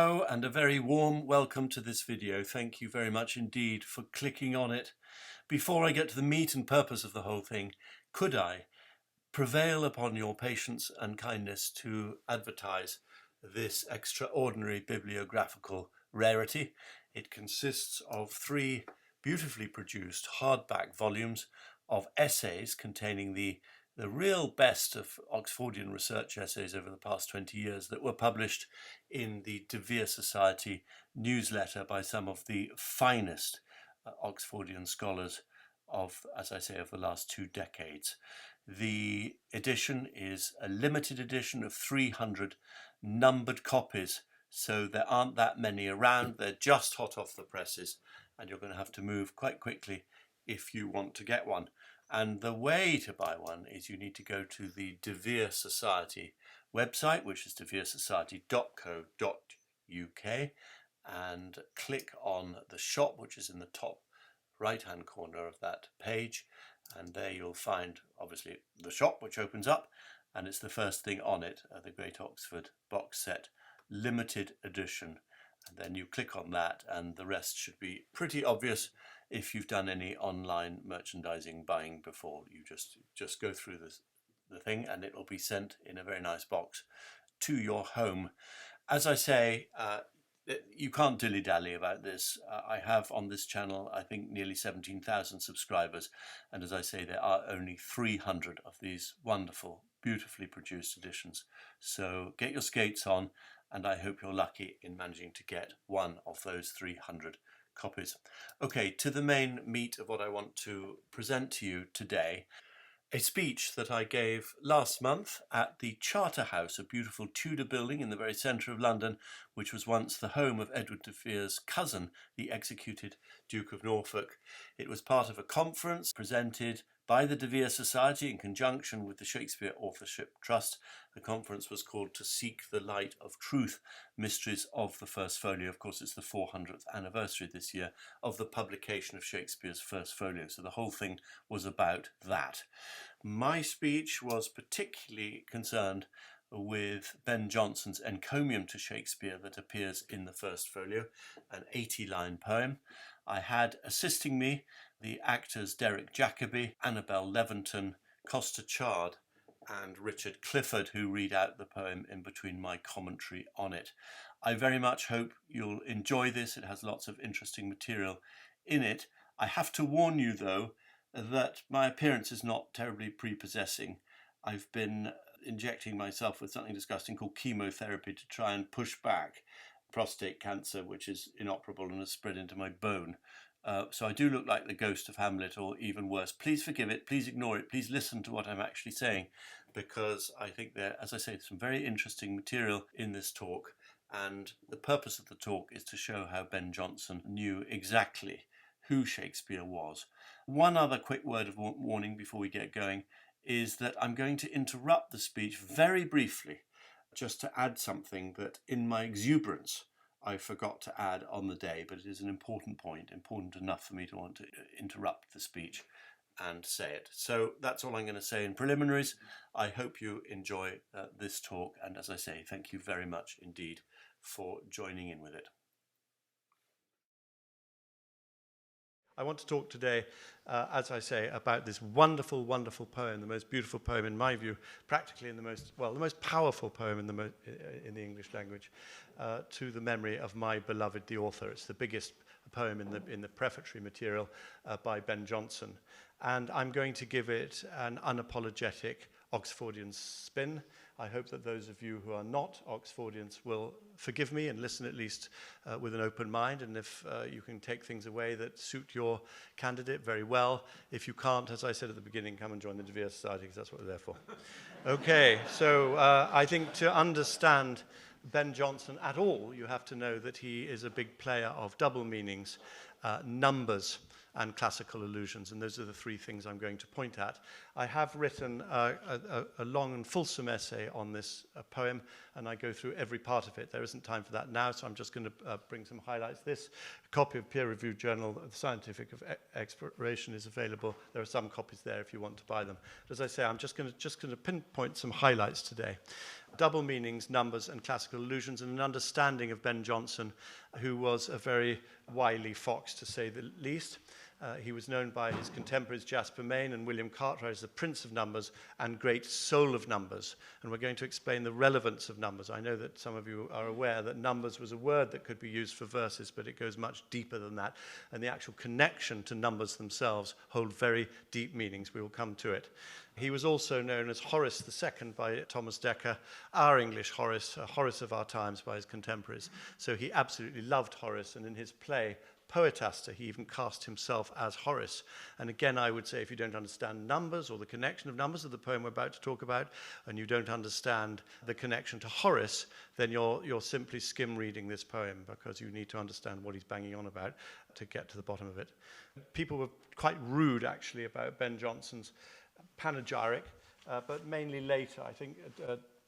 Hello and a very warm welcome to this video. Thank you very much indeed for clicking on it. Before I get to the meat and purpose of the whole thing, could I prevail upon your patience and kindness to advertise this extraordinary bibliographical rarity? It consists of 3 beautifully produced hardback volumes of essays containing the real best of Oxfordian research essays over the past 20 years that were published in the De Vere Society newsletter by some of the finest Oxfordian scholars of, as I say, of the last 2 decades. The edition is a limited edition of 300 numbered copies, so there aren't that many around. They're just hot off the presses, and you're going to have to move quite quickly if you want to get one. And the way to buy one is you need to go to the De Vere Society website, which is deveresociety.co.uk, and click on the shop, which is in the top right-hand corner of that page. And there you'll find, obviously, the shop, which opens up, and it's the first thing on it, the Great Oxford box set, limited edition. And then you click on that, and the rest should be pretty obvious. If you've done any online merchandising buying before, you just go through the thing and it will be sent in a very nice box to your home. As I say, you can't dilly-dally about this. I have on this channel, I think, nearly 17,000 subscribers, and as I say, there are only 300 of these wonderful, beautifully produced editions. So get your skates on, and I hope you're lucky in managing to get one of those 300 copies. Okay, to the main meat of what I want to present to you today. A speech that I gave last month at the Charterhouse, a beautiful Tudor building in the very centre of London, which was once the home of Edward de Vere's cousin, the executed Duke of Norfolk. It was part of a conference presented by the De Vere Society in conjunction with the Shakespeare Authorship Trust. The conference was called To Seek the Light of Truth, Mysteries of the First Folio. Of course, it's the 400th anniversary this year of the publication of Shakespeare's first folio, so the whole thing was about that. My speech was particularly concerned with Ben Jonson's Encomium to Shakespeare that appears in the first folio, an 80-line poem. I had assisting me the actors Derek Jacobi, Annabel Leventon, Costa, Chard, and Richard Clifford, who read out the poem in between my commentary on it. I very much hope you'll enjoy this. It has lots of interesting material in it. I have to warn you, though, that my appearance is not terribly prepossessing. I've been injecting myself with something disgusting called chemotherapy to try and push back prostate cancer, which is inoperable and has spread into my bone. So I do look like the ghost of Hamlet, or even worse. Please forgive it, please ignore it, please listen to what I'm actually saying, because I think there, as I say, some very interesting material in this talk, and the purpose of the talk is to show how Ben Jonson knew exactly who Shakespeare was. One other quick word of warning before we get going is that I'm going to interrupt the speech very briefly, just to add something that in my exuberance I forgot to add on the day, but it is an important point, important enough for me to want to interrupt the speech and say it. So that's all I'm going to say in preliminaries. I hope you enjoy this talk, and as I say, thank you very much indeed for joining in with it. I want to talk today, as I say, about this wonderful, wonderful poem, the most beautiful poem in my view, practically in the most powerful poem in the English language, to the memory of my beloved the author. It's the biggest poem in the prefatory material by Ben Jonson, and I'm going to give it an unapologetic Oxfordian spin. I hope that those of you who are not Oxfordians will forgive me and listen at least with an open mind, and if you can take things away that suit your candidate, very well. If you can't, as I said at the beginning, come and join the De Vere Society, because that's what we're there for. Okay, so I think to understand Ben Jonson at all, you have to know that he is a big player of double meanings, numbers, and classical allusions, and those are the 3 things I'm going to point at. I have written a long and fulsome essay on this poem, and I go through every part of it. There isn't time for that now, so I'm just going to bring some highlights. This copy of peer-reviewed journal, The Scientific Exploration, is available. There are some copies there if you want to buy them. But as I say, I'm just going to pinpoint some highlights today. double meanings, numbers, and classical allusions, and an understanding of Ben Jonson, who was a very wily fox, to say the least. He was known by his contemporaries Jasper Mayne and William Cartwright as the Prince of Numbers and Great Soul of Numbers. And we're going to explain the relevance of numbers. I know that some of you are aware that numbers was a word that could be used for verses, but it goes much deeper than that. And the actual connection to numbers themselves hold very deep meanings. We will come to it. He was also known as Horace II by Thomas Dekker, our English Horace, Horace of our times by his contemporaries. So he absolutely loved Horace, and in his play, Poetaster, he even cast himself as Horace. And again, I would say if you don't understand numbers or the connection of numbers of the poem we're about to talk about, and you don't understand the connection to Horace, then you're simply skim reading this poem, because you need to understand what he's banging on about to get to the bottom of it. People were quite rude, actually, about Ben Jonson's panegyric, but mainly later. I think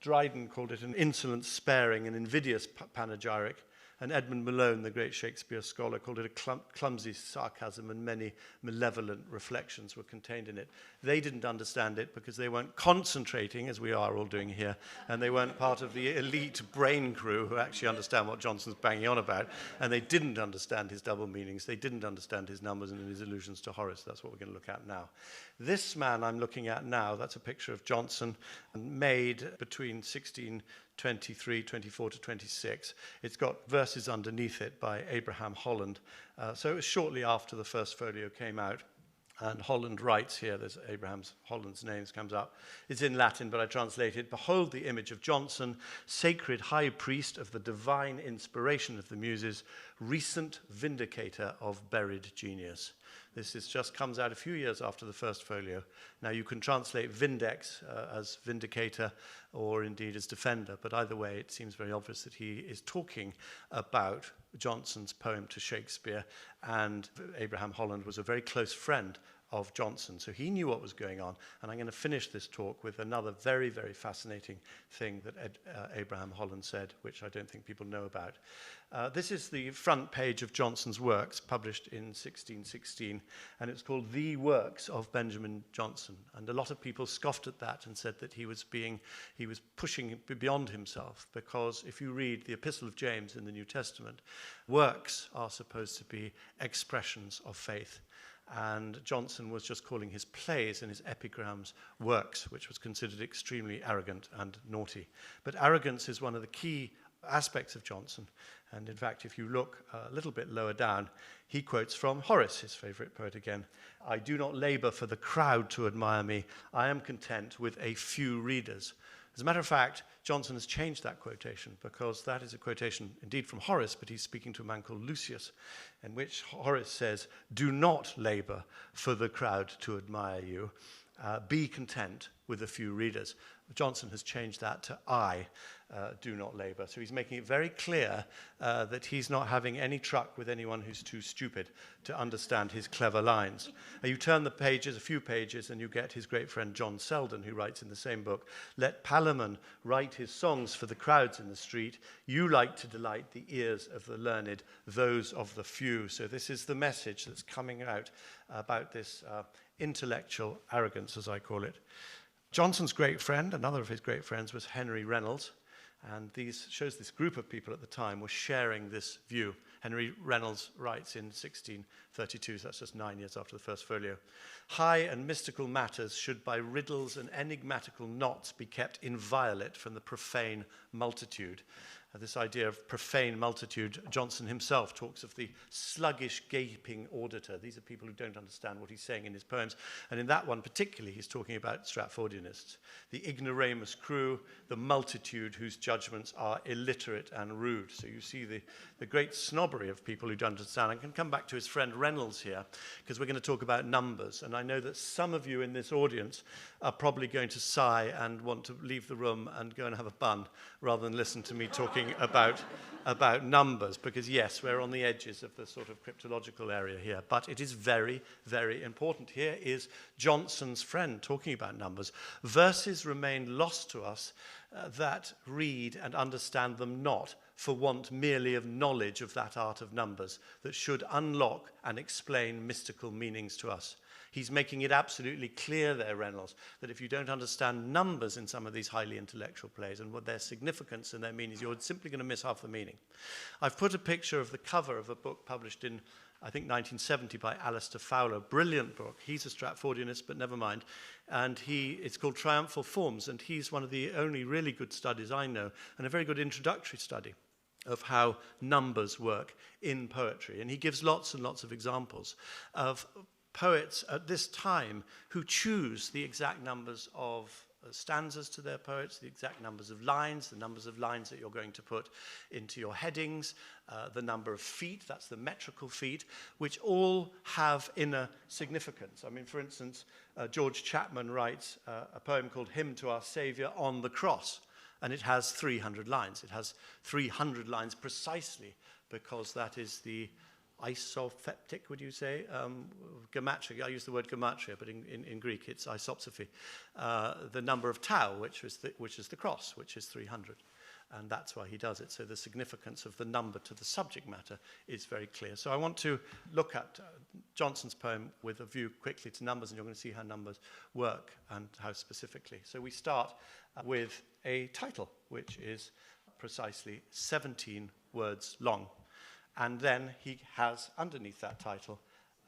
Dryden called it an insolent sparing and invidious panegyric. And Edmund Malone, the great Shakespeare scholar, called it a clumsy sarcasm, and many malevolent reflections were contained in it. They didn't understand it because they weren't concentrating, as we are all doing here, and they weren't part of the elite brain crew who actually understand what Jonson's banging on about, and they didn't understand his double meanings. They didn't understand his numbers and his allusions to Horace. That's what we're going to look at now. This man I'm looking at now, that's a picture of Jonson, made between 1623, 24 to 26. It's got verses underneath it by Abraham Holland. So it was shortly after the first folio came out. And Holland writes here, there's Holland's name comes up. It's in Latin, but I translate it. Behold the image of Jonson, sacred high priest of the divine inspiration of the muses, recent vindicator of buried genius. This just comes out a few years after the first folio. Now you can translate vindex as vindicator or indeed as defender, but either way it seems very obvious that he is talking about Jonson's poem to Shakespeare, and Abraham Holland was a very close friend of Jonson, so he knew what was going on. And I'm going to finish this talk with another very, very fascinating thing that Abraham Holland said, which I don't think people know about. This is the front page of Jonson's works, published in 1616, and it's called The Works of Benjamin Jonson. And a lot of people scoffed at that and said that he was pushing beyond himself, because if you read the Epistle of James in the New Testament, works are supposed to be expressions of faith. And Jonson was just calling his plays and his epigrams works, which was considered extremely arrogant and naughty. But arrogance is one of the key aspects of Jonson. And in fact, if you look a little bit lower down, he quotes from Horace, his favorite poet again. I do not labor for the crowd to admire me. I am content with a few readers. As a matter of fact, Jonson has changed that quotation, because that is a quotation indeed from Horace, but he's speaking to a man called Lucius, in which Horace says, do not labor for the crowd to admire you. Be content with a few readers. Jonson has changed that to I do not labor. So he's making it very clear that he's not having any truck with anyone who's too stupid to understand his clever lines. You turn the pages, a few pages, and you get his great friend John Selden, who writes in the same book, let Palamon write his songs for the crowds in the street. You like to delight the ears of the learned, those of the few. So this is the message that's coming out about this intellectual arrogance, as I call it. Jonson's great friend, another of his great friends, was Henry Reynolds, and these shows this group of people at the time were sharing this view. Henry Reynolds writes in 1632, so that's just 9 years after the first folio, high and mystical matters should by riddles and enigmatical knots be kept inviolate from the profane multitude. This idea of profane multitude, Jonson himself talks of the sluggish, gaping auditor. These are people who don't understand what he's saying in his poems. And in that one particularly, he's talking about Stratfordianists, the ignoramus crew, the multitude whose judgments are illiterate and rude. So you see the great snobbery of people who don't understand. I can come back to his friend Reynolds here, because we're going to talk about numbers. And I know that some of you in this audience are probably going to sigh and want to leave the room and go and have a bun, rather than listen to me talking about numbers, because yes, we're on the edges of the sort of cryptological area here, but it is very, very important. Here is Jonson's friend talking about numbers. Verses remain lost to us that read and understand them not, for want merely of knowledge of that art of numbers that should unlock and explain mystical meanings to us. He's making it absolutely clear there, Reynolds, that if you don't understand numbers in some of these highly intellectual plays and what their significance and their meanings, you're simply going to miss half the meaning. I've put a picture of the cover of a book published in, I think, 1970 by Alistair Fowler. Brilliant book. He's a Stratfordianist, but never mind. And it's called Triumphal Forms, and he's one of the only really good studies I know, and a very good introductory study of how numbers work in poetry. And he gives lots and lots of examples of poets at this time who choose the exact numbers of stanzas to their poets, the exact numbers of lines, the numbers of lines that you're going to put into your headings, the number of feet, that's the metrical feet, which all have inner significance. I mean, for instance, George Chapman writes a poem called Hymn to Our Saviour on the Cross, and it has 300 lines. It has 300 lines precisely because that is the isopeptic, would you say? Gematria, I use the word gematria, but in Greek it's isopsophy. The number of tau, which is the cross, which is 300. And that's why he does it. So the significance of the number to the subject matter is very clear. So I want to look at Jonson's poem with a view quickly to numbers, and you're going to see how numbers work and how specifically. So we start with a title, which is precisely 17 words long. And then he has, underneath that title,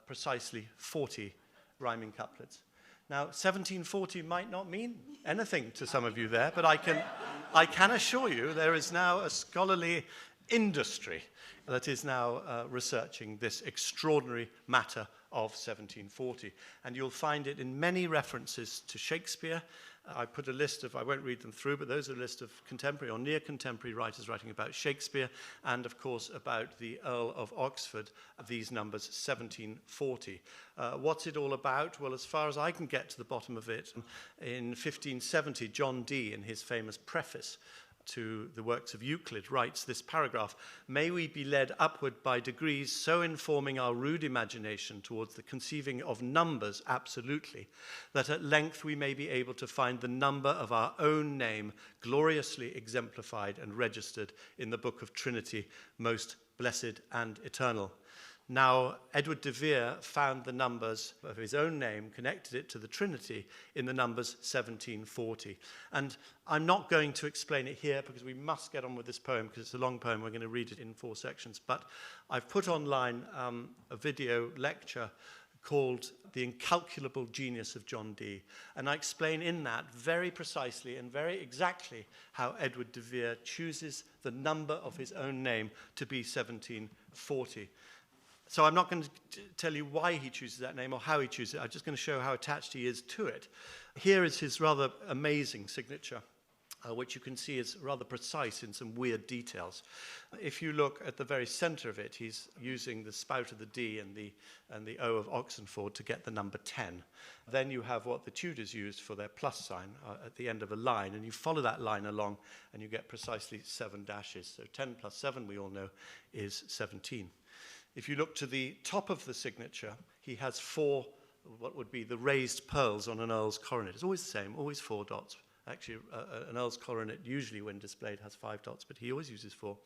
precisely 40 rhyming couplets. Now, 1740 might not mean anything to some of you there, but I can assure you there is now a scholarly industry that is now researching this extraordinary matter of 1740. And you'll find it in many references to Shakespeare. I put a list of, I won't read them through, but those are a list of contemporary or near contemporary writers writing about Shakespeare, and of course about the Earl of Oxford, these numbers 1740. What's it all about? Well, as far as I can get to the bottom of it, in 1570, John Dee, in his famous preface to the works of Euclid, writes this paragraph: "May we be led upward by degrees, so informing our rude imagination towards the conceiving of numbers absolutely, that at length we may be able to find the number of our own name gloriously exemplified and registered in the book of Trinity, most blessed and eternal." Now, Edward de Vere found the numbers of his own name, connected it to the Trinity in the numbers 1740. And I'm not going to explain it here because we must get on with this poem because it's a long poem. We're going to read it in 4 sections. But I've put online a video lecture called The Incalculable Genius of John Dee. And I explain in that very precisely and very exactly how Edward de Vere chooses the number of his own name to be 1740. So I'm not going to tell you why he chooses that name or how he chooses it. I'm just going to show how attached he is to it. Here is his rather amazing signature, which you can see is rather precise in some weird details. If you look at the very center of it, he's using the spout of the D and the O of Oxenford to get the number 10. Then you have what the Tudors used for their plus sign at the end of a line, and you follow that line along and you get precisely 7 dashes. So 10 plus 7, we all know, is 17. If you look to the top of the signature, he has 4, what would be the raised pearls on an earl's coronet. It's always the same, always 4 dots. Actually, an earl's coronet usually when displayed has 5 dots, but he always uses 4.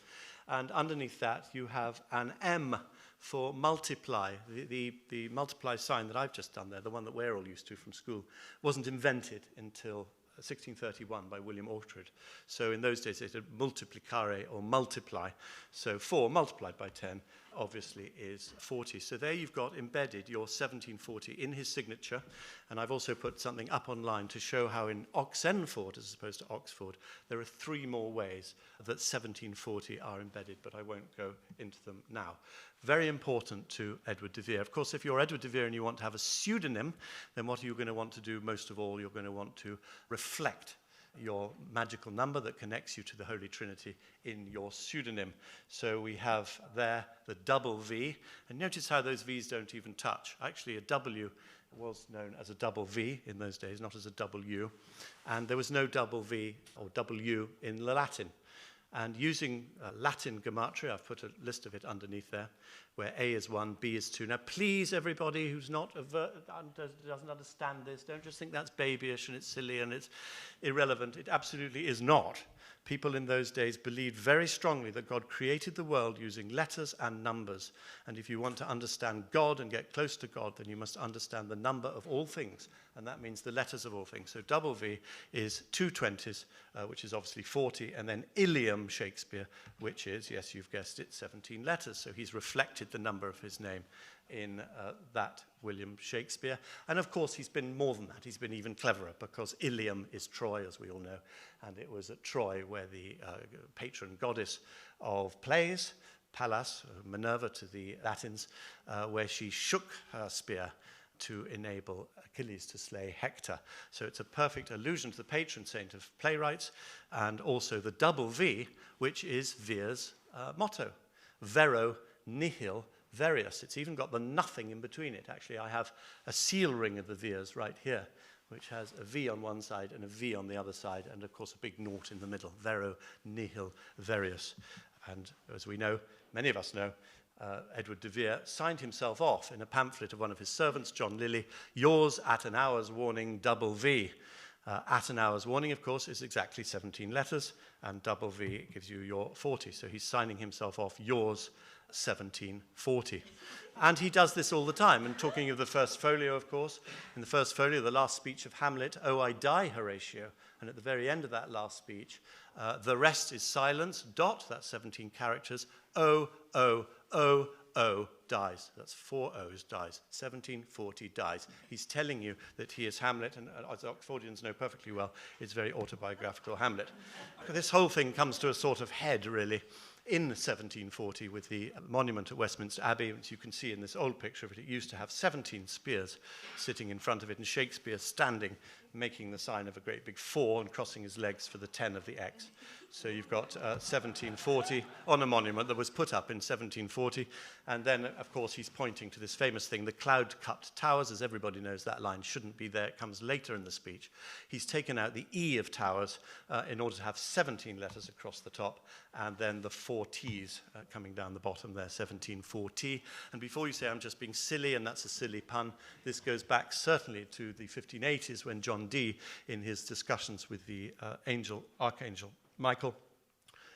And underneath that, you have an M for multiply. The multiply sign that I've just done there, the one that we're all used to from school, wasn't invented until 1631 by William Orchard. So in those days, they said multiplicare or multiply. So 4 multiplied by 10 obviously is 40. So there you've got embedded your 1740 in his signature. And I've also put something up online to show how in Oxenford, as opposed to Oxford, there are 3 more ways that 1740 are embedded, but I won't go into them now. Very important to Edward de Vere. Of course, if you're Edward de Vere and you want to have a pseudonym, then what are you going to want to do most of all? You're going to want to reflect your magical number that connects you to the Holy Trinity in your pseudonym. So we have there the double V, and notice how those V's don't even touch. Actually, a W was known as a double V in those days, not as a double U, and there was no double V or W in Latin. And using Latin gematria, I've put a list of it underneath there, where A is 1, B is 2. Now, please, everybody who's not doesn't understand this, don't just think that's babyish and it's silly and it's irrelevant. It absolutely is not. People in those days believed very strongly that God created the world using letters and numbers. And if you want to understand God and get close to God, then you must understand the number of all things. And that means the letters of all things. So double V is 2 20s, which is obviously 40, and then Illiam Shakespeare, which is, yes, you've guessed it, 17 letters. So he's reflected the number of his name in that William Shakespeare. And of course, he's been more than that. He's been even cleverer, because Ilium is Troy, as we all know. And it was at Troy where the patron goddess of plays, Pallas, Minerva to the Latins, where she shook her spear to enable Achilles to slay Hector. So it's a perfect allusion to the patron saint of playwrights, and also the double V, which is Vere's motto, Vero nihil verius. It's even got the nothing in between it. Actually, I have a seal ring of the Veres right here, which has a V on one side and a V on the other side, and of course a big naught in the middle, Vero nihil verius. And as we know, many of us know, Edward de Vere signed himself off in a pamphlet of one of his servants, John Lilly, yours at an hour's warning, double V. At an hour's warning, of course, is exactly 17 letters, and double V gives you your 40. So he's signing himself off, yours 1740. And he does this all the time. And talking of the first folio, of course, in the first folio, the last speech of Hamlet, "Oh, I die, Horatio." And at the very end of that last speech, the rest is silence, dot, that's 17 characters, oh, oh, oh, oh, dies. That's 4 O's, dies. 1740 dies. He's telling you that he is Hamlet, and as Oxfordians know perfectly well, it's very autobiographical Hamlet. This whole thing comes to a sort of head, really, in 1740 with the monument at Westminster Abbey. As you can see in this old picture of it, it used to have 17 spears sitting in front of it, and Shakespeare standing, making the sign of a great big 4 and crossing his legs for the 10 of the X. So you've got 1740 on a monument that was put up in 1740. And then, of course, he's pointing to this famous thing, the cloud-cut towers. As everybody knows, that line shouldn't be there. It comes later in the speech. He's taken out the E of towers in order to have 17 letters across the top, and then the 4 T's coming down the bottom there, 1740. And before you say I'm just being silly, and that's a silly pun, this goes back certainly to the 1580s when John Dee, in his discussions with the Archangel Michael,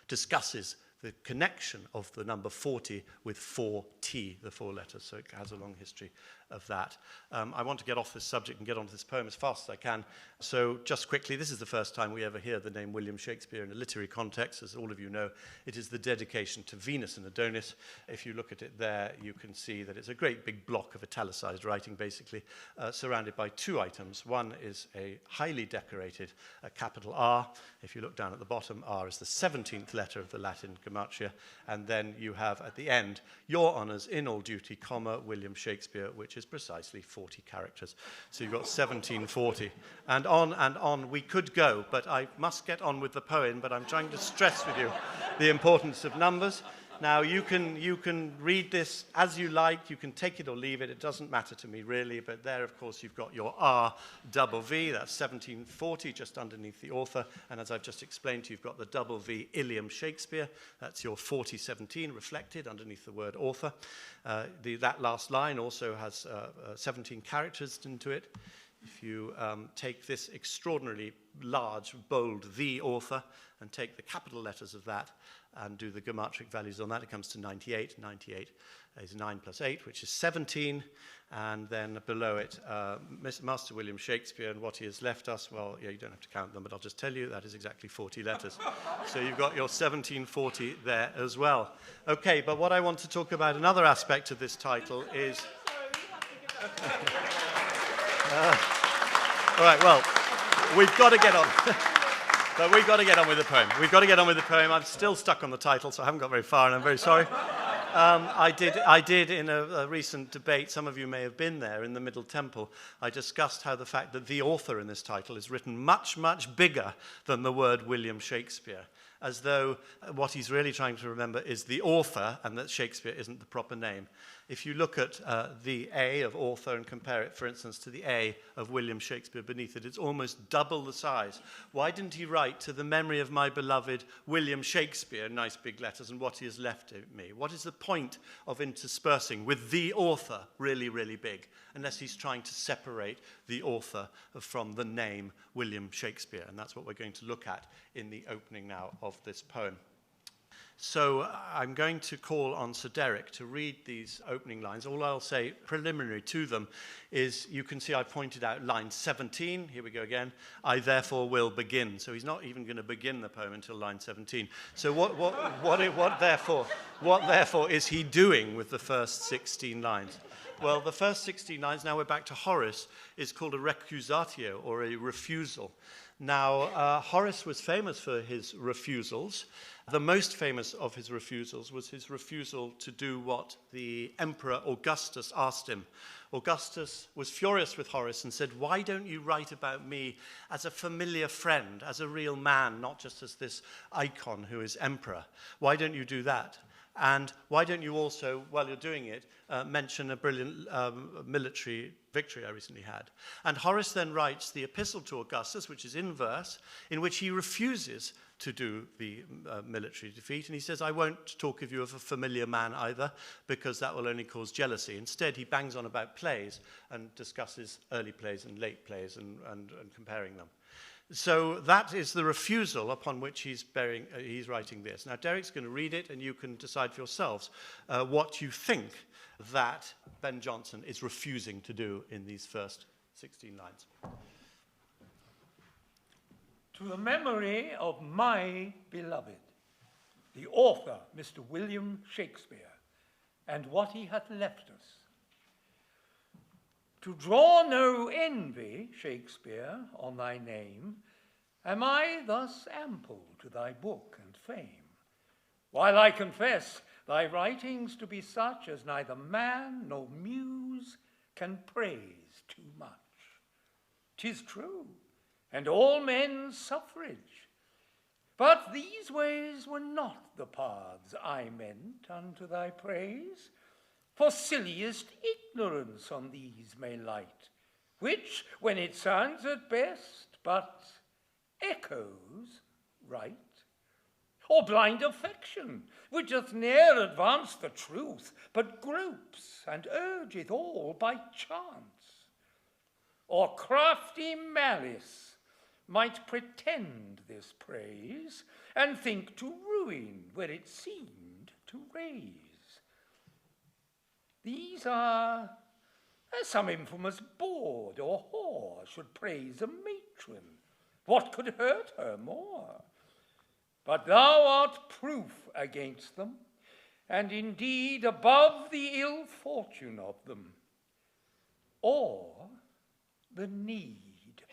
discusses the connection of the number 40 with 4T, the 4 letters, so it has a long history of that. I want to get off this subject and get onto this poem as fast as I can. So just quickly, this is the first time we ever hear the name William Shakespeare in a literary context. As all of you know, it is the dedication to Venus and Adonis. If you look at it there, you can see that it's a great big block of italicized writing, basically, surrounded by 2 items. One is a highly decorated capital R. If you look down at the bottom, R is the 17th letter of the Latin gematria. And then you have at the end, your honours in all duty, comma, William Shakespeare, which is precisely 40 characters. So you've got 1740. And on we could go, but I must get on with the poem, but I'm trying to stress with you the importance of numbers. Now, you can read this as you like. You can take it or leave it. It doesn't matter to me, really. But there, of course, you've got your R double V. That's 1740, just underneath the author. And as I've just explained to you, you've got the double V, Illiam Shakespeare. That's your 4017 reflected underneath the word author. That last line also has 17 characters into it. If you take this extraordinarily large, bold the author and take the capital letters of that and do the gematria values on that, it comes to 98. 98 is 9 plus 8, which is 17. And then below it, Master William Shakespeare, and what he has left us, well, yeah, you don't have to count them, but I'll just tell you that is exactly 40 letters. So you've got your 1740 there as well. Okay, but what I want to talk about, another aspect of this title is... all right, well, we've got to get on. But we've got to get on with the poem. We've got to get on with the poem. I'm still stuck on the title, so I haven't got very far, and I'm very sorry. I did in a recent debate, some of you may have been there, in the Middle Temple, I discussed how the fact that the author in this title is written much, much bigger than the word William Shakespeare, as though what he's really trying to remember is the author and that Shakespeare isn't the proper name. If you look at the A of author and compare it, for instance, to the A of William Shakespeare beneath it, it's almost double the size. Why didn't he write to the memory of my beloved William Shakespeare, nice big letters, and what he has left to me? What is the point of interspersing with the author, really, really big, unless he's trying to separate the author from the name William Shakespeare? And that's what we're going to look at in the opening now of this poem. So I'm going to call on Sir Derek to read these opening lines. All I'll say preliminary to them is, you can see I've pointed out line 17. Here we go again. I therefore will begin. So he's not even going to begin the poem until line 17. So what therefore is he doing with the first 16 lines? Well, the first 16 lines, now we're back to Horace, is called a recusatio, or a refusal. Now, Horace was famous for his refusals. The most famous of his refusals was his refusal to do what the Emperor Augustus asked him. Augustus was furious with Horace and said, "Why don't you write about me as a familiar friend, as a real man, not just as this icon who is emperor? Why don't you do that? And why don't you also, while you're doing it, mention a brilliant military victory I recently had?" And Horace then writes the epistle to Augustus, which is in verse, in which he refuses to do the military defeat. And he says, "I won't talk of you of a familiar man either, because that will only cause jealousy." Instead, he bangs on about plays and discusses early plays and late plays and comparing them. So that is the refusal upon which he's writing this. Now, Derek's going to read it, and you can decide for yourselves what you think that Ben Jonson is refusing to do in these first 16 lines. To the memory of my beloved, the author, Mr. William Shakespeare, and what he hath left us. To draw no envy, Shakespeare, on thy name, am I thus ample to thy book and fame, while I confess thy writings to be such as neither man nor muse can praise too much. 'Tis true, and all men's suffrage, but these ways were not the paths I meant unto thy praise. For silliest ignorance on these may light, which, when it sounds at best, but echoes right. Or blind affection, which doth ne'er advance the truth, but gropes and urgeth all by chance. Or crafty malice might pretend this praise, and think to ruin where it seemed to raise. These are as some infamous bawd or whore should praise a matron. What could hurt her more? But thou art proof against them, and indeed above the ill fortune of them, or the need.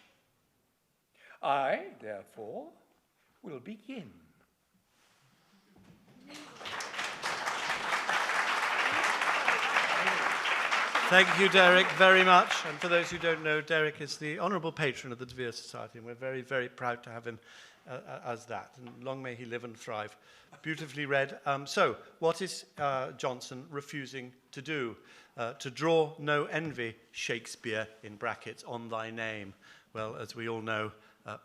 I, therefore, will begin. Thank you, Derek, very much. And for those who don't know, Derek is the honourable patron of the De Vere Society, and we're very, very proud to have him as that. And long may he live and thrive. Beautifully read. So, what is Jonson refusing to do? To draw no envy, Shakespeare, in brackets, on thy name. Well, as we all know,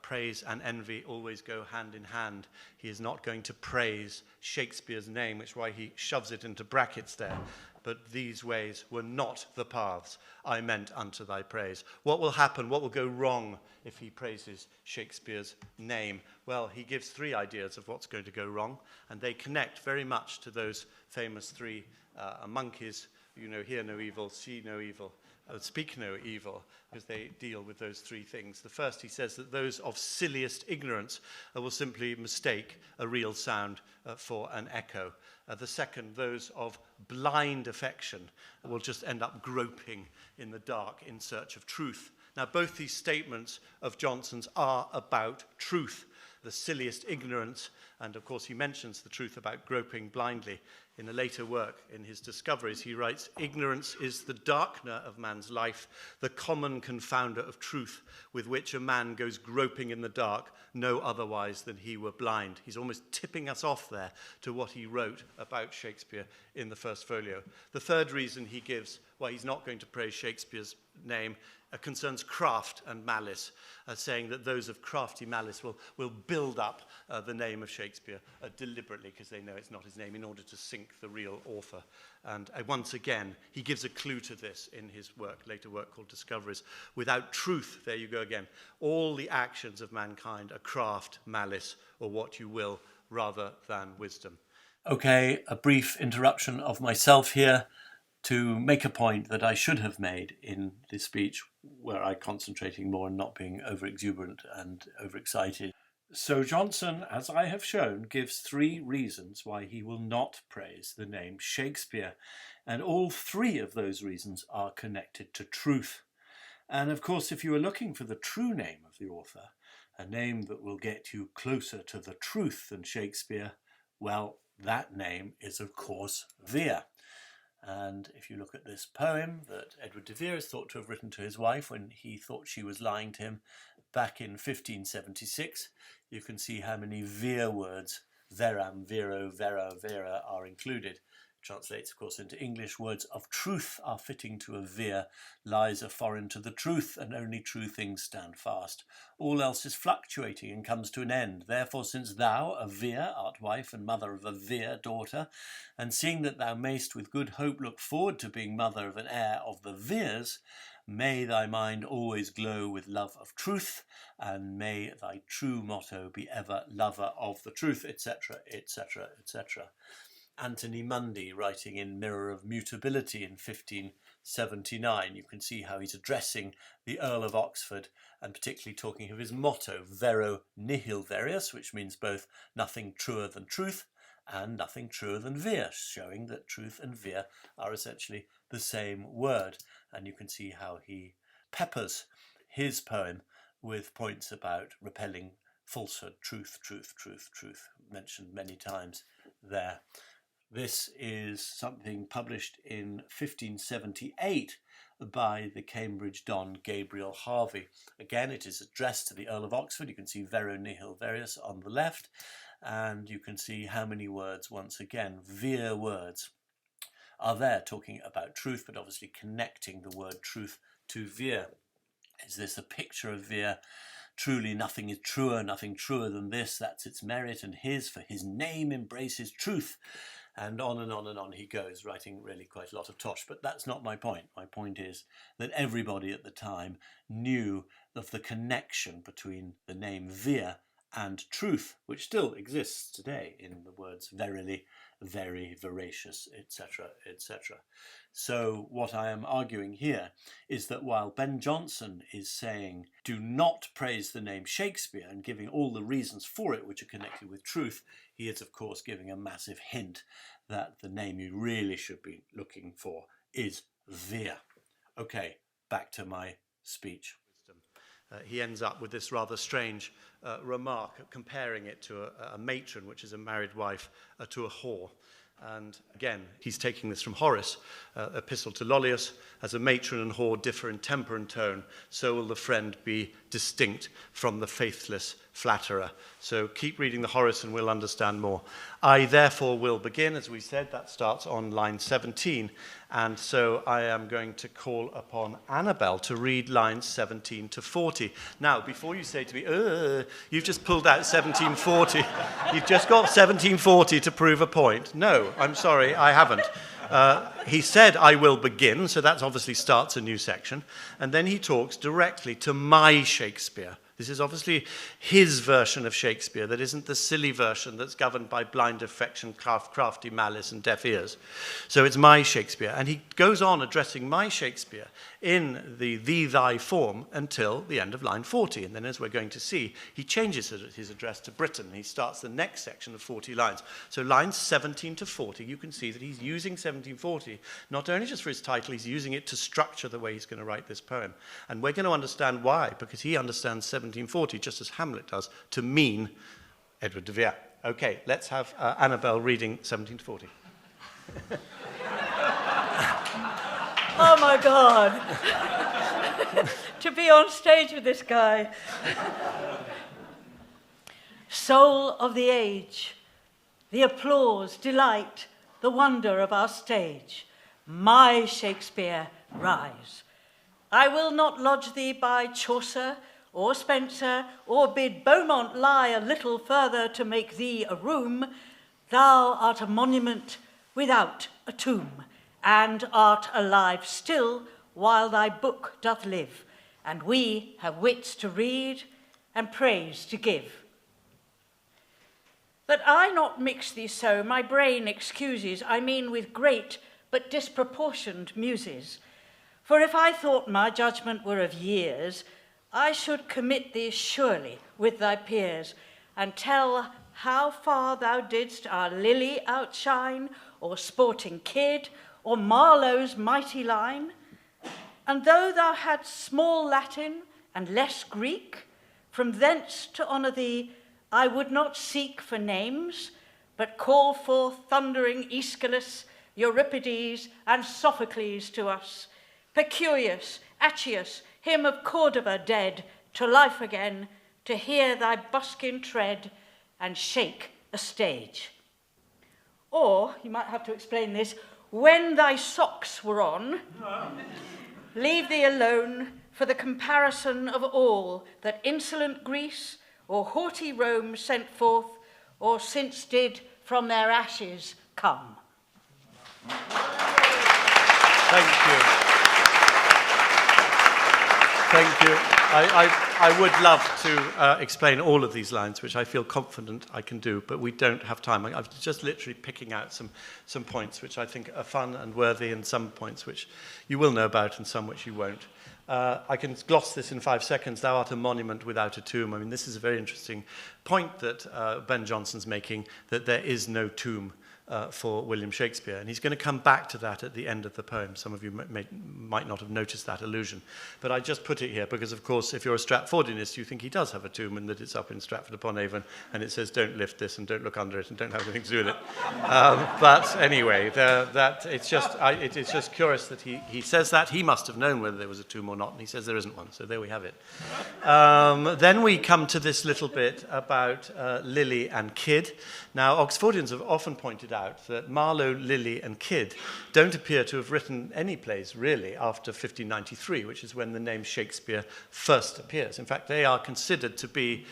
praise and envy always go hand in hand. He is not going to praise Shakespeare's name, which is why he shoves it into brackets there. But these ways were not the paths I meant unto thy praise. What will happen? What will go wrong if he praises Shakespeare's name? Well, he gives three ideas of what's going to go wrong, and they connect very much to those famous three monkeys. You know, hear no evil, see no evil, speak no evil, because they deal with those three things. The first, he says that those of silliest ignorance will simply mistake a real sound for an echo. The second, those of blind affection will just end up groping in the dark in search of truth. Now, both these statements of Jonson's are about truth. the silliest ignorance. And of course, he mentions the truth about groping blindly. In a later work, in his Discoveries, he writes, "Ignorance is the darkener of man's life, the common confounder of truth, with which a man goes groping in the dark, no otherwise than he were blind." He's almost tipping us off there to what he wrote about Shakespeare in the first folio. The third reason he gives why he's not going to praise Shakespeare's name concerns craft and malice, saying that those of crafty malice will build up the name of Shakespeare deliberately, because they know it's not his name, in order to sink the real author. And once again, he gives a clue to this in his later work called Discoveries. Without truth, there you go again, all the actions of mankind are craft, malice, or what you will, rather than wisdom. Okay, a brief interruption of myself here to make a point that I should have made in this speech, where I'm concentrating more on not being over-exuberant and overexcited. So Jonson, as I have shown, gives 3 reasons why he will not praise the name Shakespeare, and all 3 of those reasons are connected to truth. And of course, if you are looking for the true name of the author, a name that will get you closer to the truth than Shakespeare, well, that name is, of course, Vere. And if you look at this poem that Edward de Vere is thought to have written to his wife when he thought she was lying to him back in 1576, you can see how many Vere words, veram, vero, vera, vera, are included. Translates, of course, into English. Words of truth are fitting to a Vere, lies are foreign to the truth, and only true things stand fast. All else is fluctuating and comes to an end. Therefore, since thou, a Vere, art wife and mother of a Vere daughter, and seeing that thou mayst with good hope look forward to being mother of an heir of the Veres, may thy mind always glow with love of truth, and may thy true motto be ever lover of the truth, etc., etc., etc. Anthony Mundy, writing in Mirror of Mutability in 1579, you can see how he's addressing the Earl of Oxford, and particularly talking of his motto, vero nihil verius, which means both nothing truer than truth and nothing truer than Vere, showing that truth and Vere are essentially the same word. And you can see how he peppers his poem with points about repelling falsehood, truth, truth, truth, truth, mentioned many times there. This is something published in 1578 by the Cambridge Don Gabriel Harvey. Again, it is addressed to the Earl of Oxford. You can see vero nihil verius on the left, and you can see how many words, once again, Vere words, are there talking about truth, but obviously connecting the word truth to Vere. Is this a picture of Vere? Truly nothing is truer, nothing truer than this. That's its merit and his, for his name embraces truth. And on and on and on he goes, writing really quite a lot of tosh. But that's not my point. My point is that everybody at the time knew of the connection between the name Vere and truth, which still exists today in the words verily, very, veracious, etc., etc. So what I am arguing here is that while Ben Jonson is saying, do not praise the name Shakespeare, and giving all the reasons for it which are connected with truth, he is, of course, giving a massive hint that the name you really should be looking for is Vere. Okay, back to my speech. He ends up with this rather strange remark, comparing it to a matron, which is a married wife, to a whore. And again, he's taking this from Horace, Epistle to Lollius. As a matron and whore differ in temper and tone, so will the friend be distinct from the faithless flatterer. So keep reading the Horace and we'll understand more. I therefore will begin, as we said, that starts on line 17. And so I am going to call upon Annabel to read lines 17 to 40. Now, before you say to me, you've just pulled out 1740. You've just got 1740 to prove a point. No, I'm sorry, I haven't. He said, I will begin, so that obviously starts a new section. And then he talks directly to my Shakespeare. This is obviously his version of Shakespeare that isn't the silly version that's governed by blind affection, crafty malice, and deaf ears. So it's my Shakespeare. And he goes on addressing my Shakespeare in the thee, thy form until the end of line 40. And then, as we're going to see, he changes his address to Britain. He starts the next section of 40 lines. So lines 17 to 40, you can see that he's using 1740, not only just for his title, he's using it to structure the way he's going to write this poem. And we're going to understand why, because he understands 1740 1740, just as Hamlet does, to mean Edward de Vere. Okay, let's have Annabel reading 1740. Oh my God. To be on stage with this guy. Soul of the age, the applause, delight, the wonder of our stage, my Shakespeare, rise. I will not lodge thee by Chaucer or Spencer, or bid Beaumont lie a little further to make thee a room. Thou art a monument without a tomb, and art alive still while thy book doth live, and we have wits to read and praise to give. That I not mix thee so, my brain excuses, I mean with great but disproportioned muses. For if I thought my judgment were of years, I should commit thee surely with thy peers, and tell how far thou didst our Lily outshine, or sporting Kid, or Marlowe's mighty line. And though thou hadst small Latin and less Greek, from thence to honour thee I would not seek for names, but call forth thundering Aeschylus, Euripides, and Sophocles to us, Peculius, Accius, him of Cordova dead, to life again, to hear thy buskin tread and shake a stage. Or, you might have to explain this, when thy socks were on, leave thee alone for the comparison of all that insolent Greece or haughty Rome sent forth, or since did from their ashes come. Thank you. Thank you. I would love to explain all of these lines, which I feel confident I can do, but we don't have time. I'm just literally picking out some points which I think are fun and worthy, and some points which you will know about and some which you won't. I can gloss this in 5 seconds. Thou art a monument without a tomb. I mean, this is a very interesting point that Ben Jonson's making, that there is no tomb for William Shakespeare. And he's going to come back to that at the end of the poem. Some of you might not have noticed that allusion. But I just put it here because, of course, if you're a Stratfordianist, you think he does have a tomb and that it's up in Stratford-upon-Avon and it says, don't lift this and don't look under it and don't have anything to do with it. But anyway, it's just curious that he says that. He must have known whether there was a tomb or not, and he says there isn't one. So there we have it. Then we come to this little bit about Lily and Kid. Now, Oxfordians have often pointed out that Marlowe, Lily, and Kyd don't appear to have written any plays, really, after 1593, which is when the name Shakespeare first appears. In fact, they are considered to be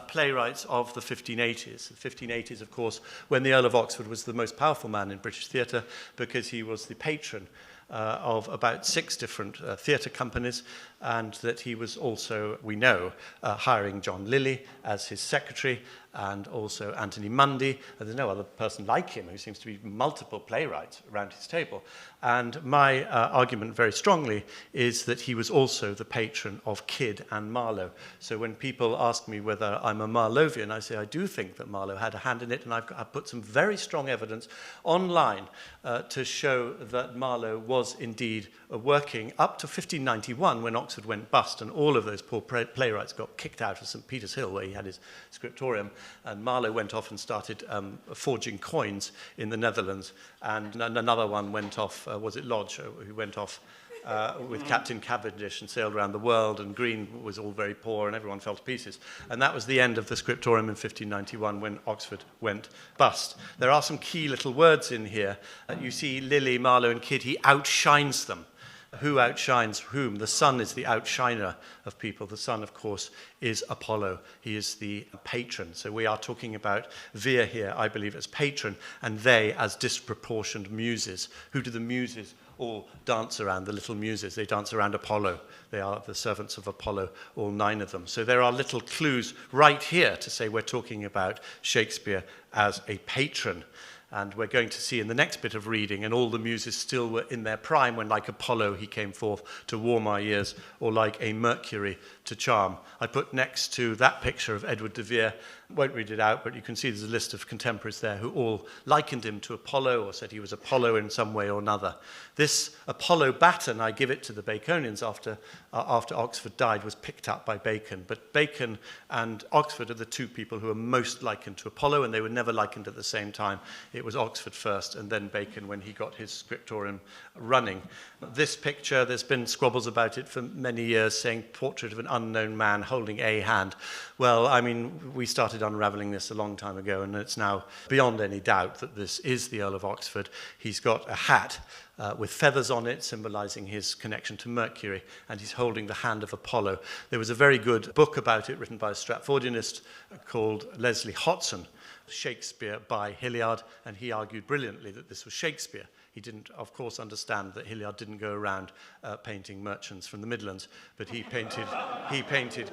playwrights of the 1580s. The 1580s, of course, when the Earl of Oxford was the most powerful man in British theatre, because he was the patron of about 6 different theatre companies, and that he was also, we know, hiring John Lilly as his secretary, and also Anthony Mundy. There's no other person like him who seems to be multiple playwrights around his table. And my argument very strongly is that he was also the patron of Kyd and Marlowe. So when people ask me whether I'm a Marlovian, I say I do think that Marlowe had a hand in it, and I've put some very strong evidence online to show that Marlowe was indeed working up to 1591, when Oxford went bust and all of those poor playwrights got kicked out of St. Peter's Hill, where he had his scriptorium, and Marlowe went off and started forging coins in the Netherlands, and another one went off, was it Lodge, who went off with Captain Cavendish and sailed around the world, and Green was all very poor and everyone fell to pieces. And that was the end of the scriptorium in 1591 when Oxford went bust. There are some key little words in here. You see Lily, Marlowe and Kyd, he outshines them. Who outshines whom? The sun is the outshiner of people. The sun, of course, is Apollo. He is the patron. So we are talking about Vere here, I believe, as patron, and they as disproportioned muses. Who do the muses all dance around? The little muses. They dance around Apollo. They are the servants of Apollo, all 9 of them. So there are little clues right here to say we're talking about Shakespeare as a patron. And we're going to see in the next bit of reading, and all the muses still were in their prime when, like Apollo, he came forth to warm our ears, or like a Mercury to charm. I put next to that picture of Edward de Vere Won't read it out, but you can see there's a list of contemporaries there who all likened him to Apollo or said he was Apollo in some way or another. This Apollo baton, I give it to the Baconians after Oxford died, was picked up by Bacon. But Bacon and Oxford are the two people who are most likened to Apollo, and they were never likened at the same time. It was Oxford first, and then Bacon when he got his scriptorium running. This picture, there's been squabbles about it for many years, saying portrait of an unknown man holding a hand. Well, I mean, we started unravelling this a long time ago, and it's now beyond any doubt that this is the Earl of Oxford. He's got a hat with feathers on it, symbolising his connection to Mercury, and he's holding the hand of Apollo. There was a very good book about it written by a Stratfordianist called Leslie Hodson, Shakespeare by Hilliard, and he argued brilliantly that this was Shakespeare. He didn't, of course, understand that Hilliard didn't go around painting merchants from the Midlands, but he painted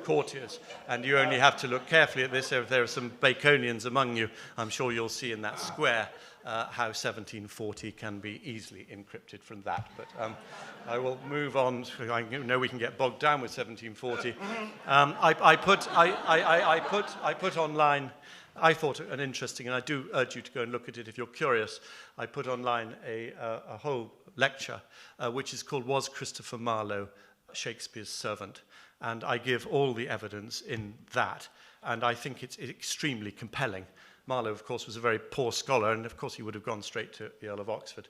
courtiers. And you only have to look carefully at this. If there are some Baconians among you, I'm sure you'll see in that square how 1740 can be easily encrypted from that. But I will move on. I know we can get bogged down with 1740. I put online. I thought an interesting, and I do urge you to go and look at it if you're curious. I put online a whole lecture, which is called Was Christopher Marlowe Shakespeare's Servant? And I give all the evidence in that, and I think it's extremely compelling. Marlowe, of course, was a very poor scholar, and of course he would have gone straight to the Earl of Oxford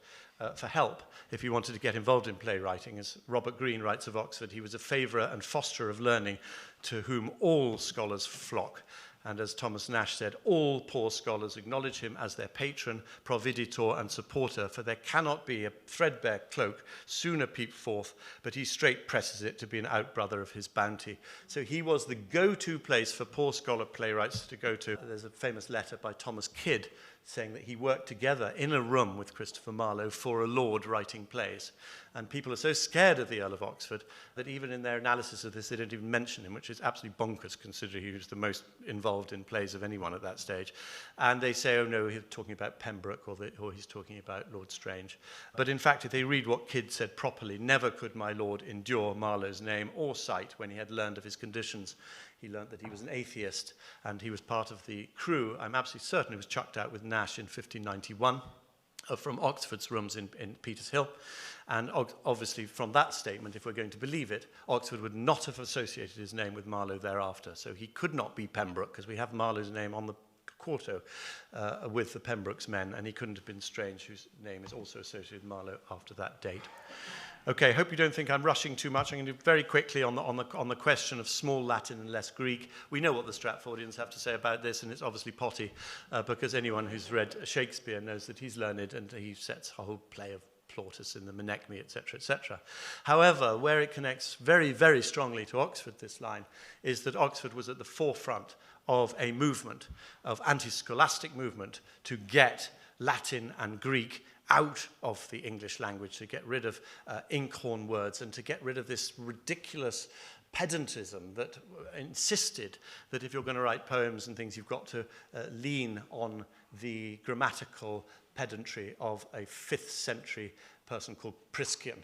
for help if he wanted to get involved in playwriting. As Robert Greene writes of Oxford, he was a favourer and fosterer of learning to whom all scholars flock. And as Thomas Nash said, all poor scholars acknowledge him as their patron, providitor, and supporter, for there cannot be a threadbare cloak sooner peep forth, but he straight presses it to be an outbrother of his bounty. So he was the go-to place for poor scholar playwrights to go to. There's a famous letter by Thomas Kidd saying that he worked together in a room with Christopher Marlowe for a lord writing plays. And people are so scared of the Earl of Oxford that even in their analysis of this, they don't even mention him, which is absolutely bonkers, considering he was the most involved in plays of anyone at that stage. And they say, oh no, he's talking about Pembroke, or he's talking about Lord Strange. But in fact, if they read what Kidd said properly, never could my lord endure Marlowe's name or sight when he had learned of his conditions. He learnt that he was an atheist, and he was part of the crew. I'm absolutely certain he was chucked out with Nash in 1591 from Oxford's rooms in Peters Hill. And obviously from that statement, if we're going to believe it, Oxford would not have associated his name with Marlowe thereafter. So he could not be Pembroke, because we have Marlowe's name on the quarto with the Pembroke's men, and he couldn't have been Strange, whose name is also associated with Marlowe after that date. Okay, hope you don't think I'm rushing too much. I'm going to do very quickly on the question of small Latin and less Greek. We know what the Stratfordians have to say about this, and it's obviously potty, because anyone who's read Shakespeare knows that he's learned, and he sets a whole play of Plautus in the Menechmi, etc., etc. However, where it connects very, very strongly to Oxford, this line, is that Oxford was at the forefront of a movement, of anti-scholastic movement, to get Latin and Greek out of the English language, to get rid of inkhorn words and to get rid of this ridiculous pedantism that insisted that if you're going to write poems and things, you've got to lean on the grammatical pedantry of a 5th century person called Priscian.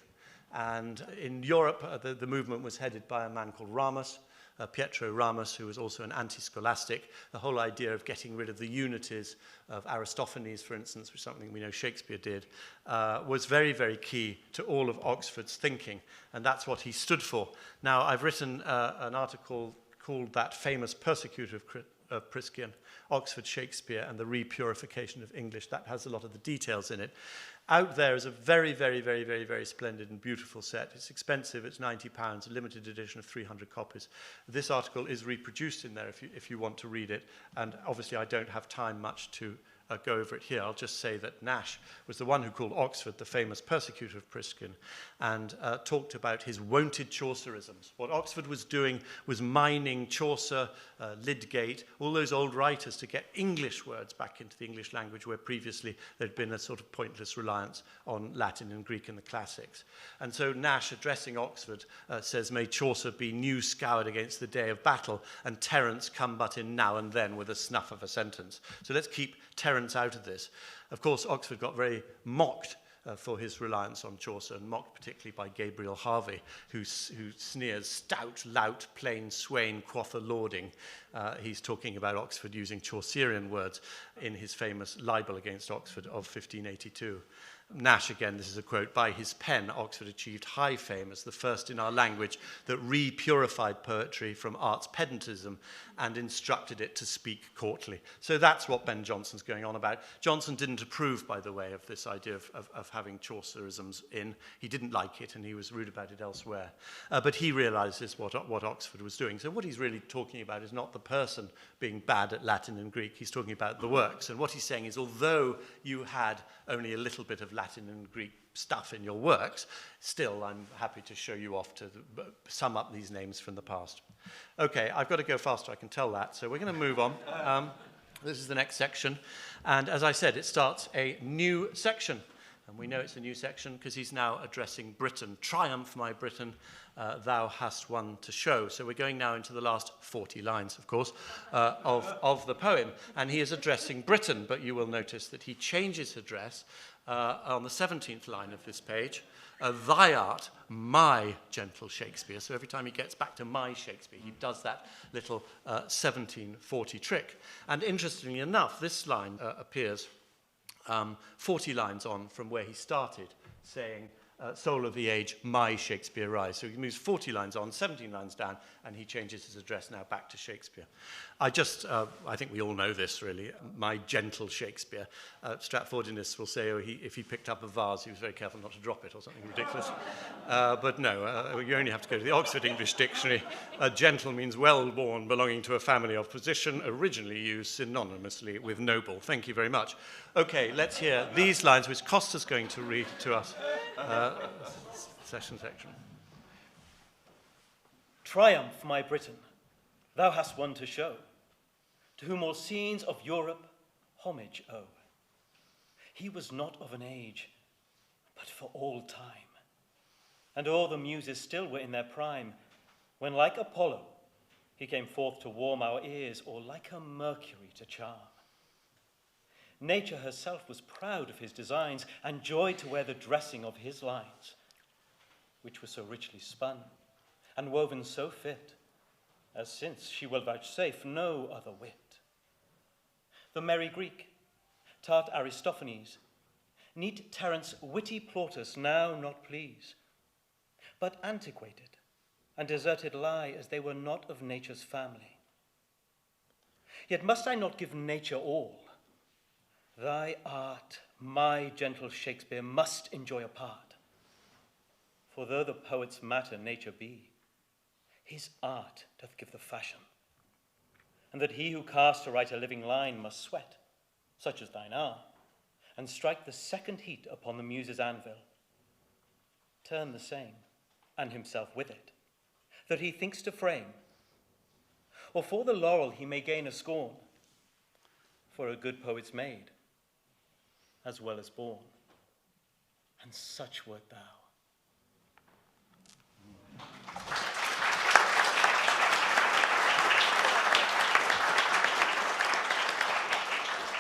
And in Europe, the movement was headed by a man called Ramus, Pietro Ramus, who was also an anti-scholastic. The whole idea of getting rid of the unities of Aristophanes, for instance, which is something we know Shakespeare did, was very, very key to all of Oxford's thinking, and that's what he stood for. Now, I've written an article called That Famous Persecutor of Priscian, Oxford, Shakespeare, and the Repurification of English. That has a lot of the details in it. Out there is a very, very, very, very, very splendid and beautiful set. It's expensive. It's £90, a limited edition of 300 copies. This article is reproduced in there if you want to read it. And obviously, I don't have time much to go over it here. I'll just say that Nash was the one who called Oxford the famous persecutor of Priscian, and talked about his wonted Chaucerisms. What Oxford was doing was mining Chaucer, Lydgate, all those old writers to get English words back into the English language, where previously there'd been a sort of pointless reliance on Latin and Greek in the classics. And so Nash, addressing Oxford, says, "May Chaucer be new scoured against the day of battle, and Terence come but in now and then with a snuff of a sentence." So let's keep Terence out of this. Of course, Oxford got very mocked for his reliance on Chaucer, and mocked particularly by Gabriel Harvey, who sneers, "Stout, lout, plain swain, quotha lording." He's talking about Oxford using Chaucerian words in his famous libel against Oxford of 1582. Nash, again, this is a quote, "By his pen, Oxford achieved high fame as the first in our language that re-purified poetry from art's pedantism and instructed it to speak courtly." So that's what Ben Jonson's going on about. Jonson didn't approve, by the way, of this idea of having Chaucerisms in. He didn't like it, and he was rude about it elsewhere. But he realizes what Oxford was doing. So what he's really talking about is not the person being bad at Latin and Greek. He's talking about the works. And what he's saying is, although you had only a little bit of Latin and Greek stuff in your works, still I'm happy to show you off to sum up these names from the past. Okay, I've got to go faster, I can tell that, so we're going to move on. This is the next section, and as I said, it starts a new section. And we know it's a new section because he's now addressing Britain. "Triumph, my Britain, thou hast one to show." So we're going now into the last 40 lines, of course, of the poem. And he is addressing Britain, but you will notice that he changes address on the 17th line of this page. "Thy art, my gentle Shakespeare." So every time he gets back to my Shakespeare, he does that little 1740 trick. And interestingly enough, this line appears 40 lines on from where he started, saying, "Soul of the age, my Shakespeare rise." So he moves 40 lines on, 17 lines down, and he changes his address now back to Shakespeare. I think we all know this, really. My gentle Shakespeare. Stratfordianists will say, if he picked up a vase, he was very careful not to drop it or something ridiculous. But no, you only have to go to the Oxford English Dictionary. Gentle means well-born, belonging to a family of position, originally used synonymously with noble. Thank you very much. Okay, let's hear these lines, which Costa's going to read to us. Section. "Triumph, my Britain, thou hast one to show, to whom all scenes of Europe homage owe. He was not of an age, but for all time, and all the muses still were in their prime, when like Apollo he came forth to warm our ears, or like a Mercury to charm. Nature herself was proud of his designs, and joyed to wear the dressing of his lines, which were so richly spun, and woven so fit, as since she will vouchsafe no other wit. The merry Greek, tart Aristophanes, neat Terence, witty Plautus now not please, but antiquated and deserted lie as they were not of nature's family. Yet must I not give nature all? Thy art, my gentle Shakespeare, must enjoy a part. For though the poet's matter nature be, his art doth give the fashion, and that he who cast to write a living line must sweat, such as thine are, and strike the second heat upon the muse's anvil, turn the same, and himself with it, that he thinks to frame, or for the laurel he may gain a scorn, for a good poet's made, as well as born, and such wert thou.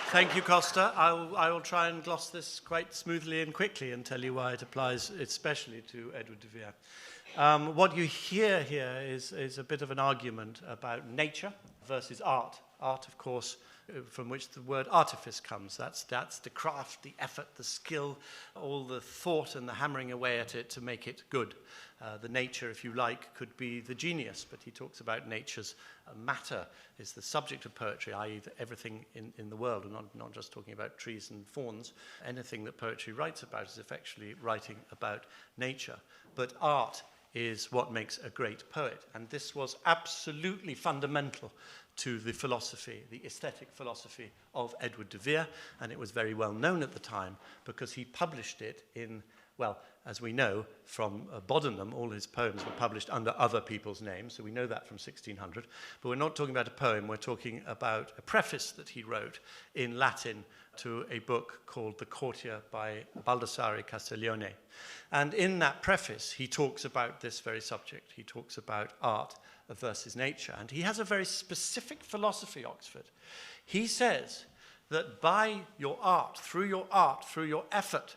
Thank you, Costa. I will try and gloss this quite smoothly and quickly and tell you why it applies especially to Edward de Vere. What you hear here is a bit of an argument about nature versus art. Art, of course, from which the word artifice comes. That's the craft, the effort, the skill, all the thought and the hammering away at it to make it good. The nature, if you like, could be the genius, but he talks about nature's matter is the subject of poetry, i.e. everything in the world, and not just talking about trees and fawns. Anything that poetry writes about is effectively writing about nature. But art is what makes a great poet, and this was absolutely fundamental to the philosophy, the aesthetic philosophy of Edward de Vere, and it was very well known at the time because he published it in, well, as we know from Bodenham, all his poems were published under other people's names, so we know that from 1600, but we're not talking about a poem, we're talking about a preface that he wrote in Latin to a book called The Courtier by Baldassare Castiglione. And in that preface, he talks about this very subject. He talks about art versus nature. And he has a very specific philosophy, Oxford. He says that by your art, through your effort,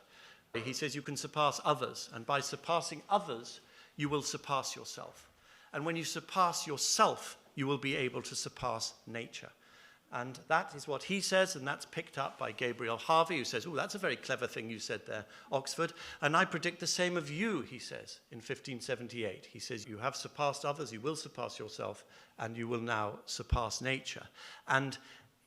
He says you can surpass others, and by surpassing others, you will surpass yourself. And when you surpass yourself, you will be able to surpass nature. And that is what he says, and that's picked up by Gabriel Harvey, who says, oh, that's a very clever thing you said there, Oxford. And I predict the same of you, he says, in 1578. He says, you have surpassed others, you will surpass yourself, and you will now surpass nature. And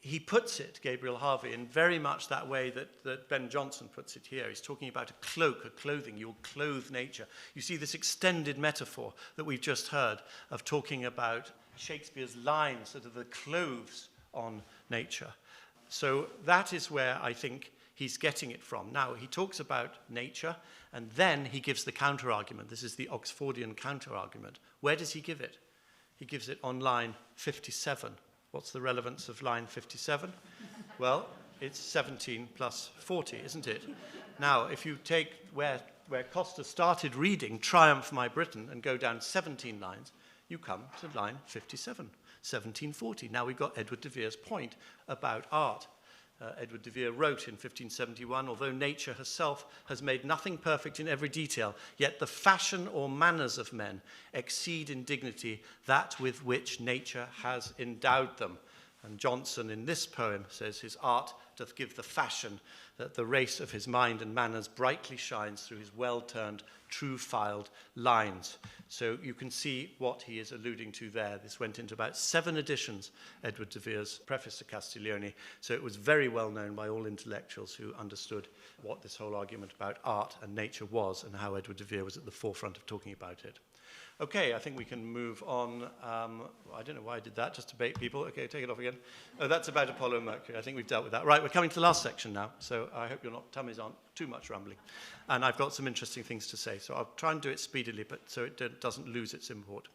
he puts it, Gabriel Harvey, in very much that way that Ben Jonson puts it here. He's talking about a cloak, a clothing. You'll clothe nature. You see this extended metaphor that we've just heard of talking about Shakespeare's lines, sort of the clothes on nature. So that is where I think he's getting it from. Now, he talks about nature, and then he gives the counter-argument. This is the Oxfordian counter-argument. Where does he give it? He gives it on line 57. What's the relevance of line 57? Well, it's 17 plus 40, isn't it? Now, if you take where Costa started reading Triumph My Britain and go down 17 lines, you come to line 57, 1740. Now we've got Edward de Vere's point about art. Edward de Vere wrote in 1571, although nature herself has made nothing perfect in every detail, yet the fashion or manners of men exceed in dignity that with which nature has endowed them. And Jonson in this poem says, his art doth give the fashion, that the race of his mind and manners brightly shines through his well-turned, true-filed lines. So you can see what he is alluding to there. This went into about 7 editions, Edward de Vere's preface to Castiglione, so it was very well known by all intellectuals who understood what this whole argument about art and nature was and how Edward de Vere was at the forefront of talking about it. Okay, I think we can move on. I don't know why I did that, just to bait people. Okay, take it off again. Oh, that's about Apollo and Mercury. I think we've dealt with that. Right, we're coming to the last section now, so I hope your tummies aren't too much rumbling. And I've got some interesting things to say, so I'll try and do it speedily, but so it doesn't lose its import.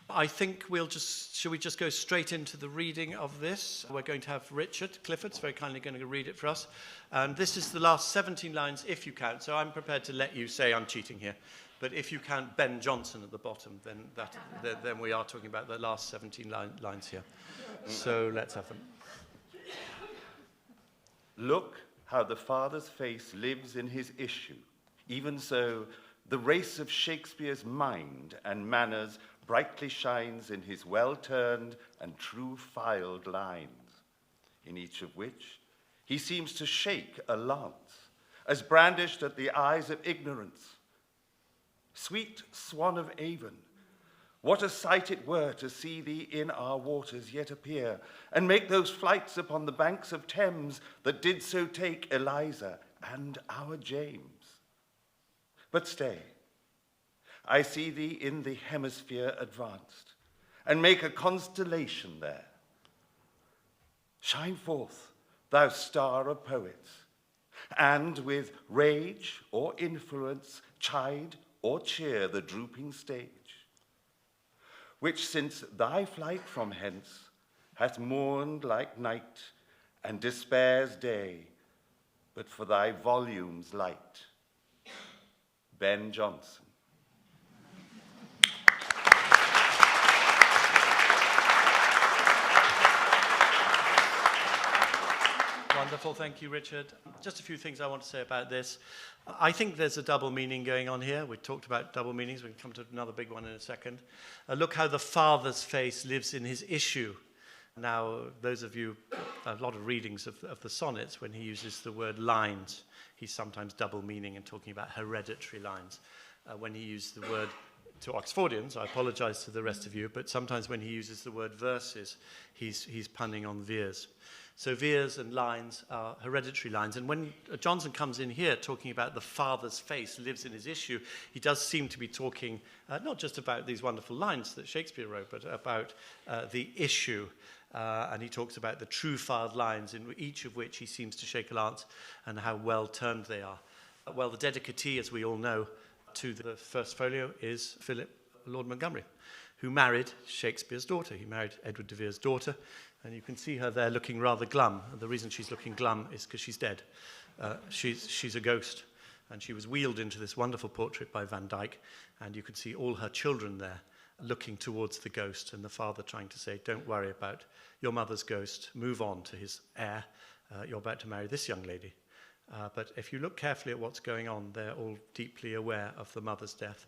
I think shall we just go straight into the reading of this? We're going to have Richard Clifford's very kindly going to read it for us. And this is the last 17 lines, if you count, so I'm prepared to let you say I'm cheating here. But if you count Ben Jonson at the bottom, then we are talking about the last 17 lines here. So let's have them. Look how the Father's face lives in his issue. Even so, the race of Shakespeare's mind and manners brightly shines in his well-turned and true-filed lines, in each of which he seems to shake a lance, as brandished at the eyes of ignorance. Sweet swan of Avon, what a sight it were to see thee in our waters yet appear, and make those flights upon the banks of Thames that did so take Eliza and our James. But stay, I see thee in the hemisphere advanced, and make a constellation there. Shine forth, thou star of poets, and with rage or influence chide or cheer the drooping stage, which since thy flight from hence hath mourned like night and despair's day, but for thy volume's light. Ben Jonson. Wonderful, thank you, Richard. Just a few things I want to say about this. I think there's a double meaning going on here. We talked about double meanings. We can come to another big one in a second. Look how the Father's face lives in his issue. Now, those of you, a lot of readings of the sonnets, when he uses the word lines, he's sometimes double meaning and talking about hereditary lines. When he used the word, to Oxfordians, I apologize to the rest of you, but sometimes when he uses the word verses, he's punning on veers. So veers and lines are hereditary lines. And when Jonson comes in here talking about the Father's face lives in his issue, he does seem to be talking not just about these wonderful lines that Shakespeare wrote, but about the issue. And he talks about the true-filed lines, in each of which he seems to shake a lance, and how well-turned they are. Well, the dedicatee, as we all know, to the first folio is Philip Lord Montgomery, who married Shakespeare's daughter. He married Edward de Vere's daughter, and you can see her there looking rather glum. And the reason she's looking glum is because she's dead. She's a ghost, and she was wheeled into this wonderful portrait by Van Dyck, and you can see all her children there looking towards the ghost, and the father trying to say, don't worry about your mother's ghost, move on to his heir. You're about to marry this young lady. But if you look carefully at what's going on, they're all deeply aware of the mother's death.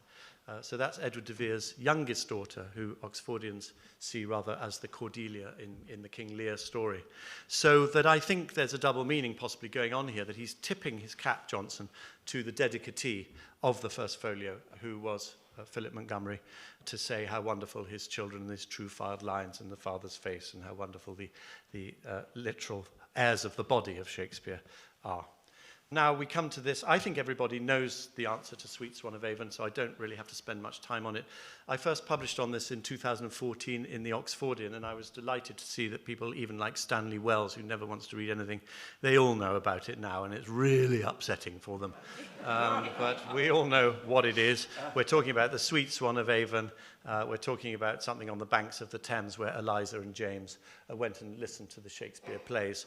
So that's Edward de Vere's youngest daughter, who Oxfordians see rather as the Cordelia in the King Lear story. So that I think there's a double meaning possibly going on here, that he's tipping his cap, Jonson, to the dedicatee of the first folio, who was Philip Montgomery, to say how wonderful his children and his true filed lines and the father's face, and how wonderful the literal heirs of the body of Shakespeare are. Now we come to this. I think everybody knows the answer to Sweet Swan of Avon, so I don't really have to spend much time on it. I first published on this in 2014 in the Oxfordian, and I was delighted to see that people even like Stanley Wells, who never wants to read anything, they all know about it now, and it's really upsetting for them. But we all know what it is. We're talking about the Sweet Swan of Avon. We're talking about something on the banks of the Thames where Eliza and James went and listened to the Shakespeare plays.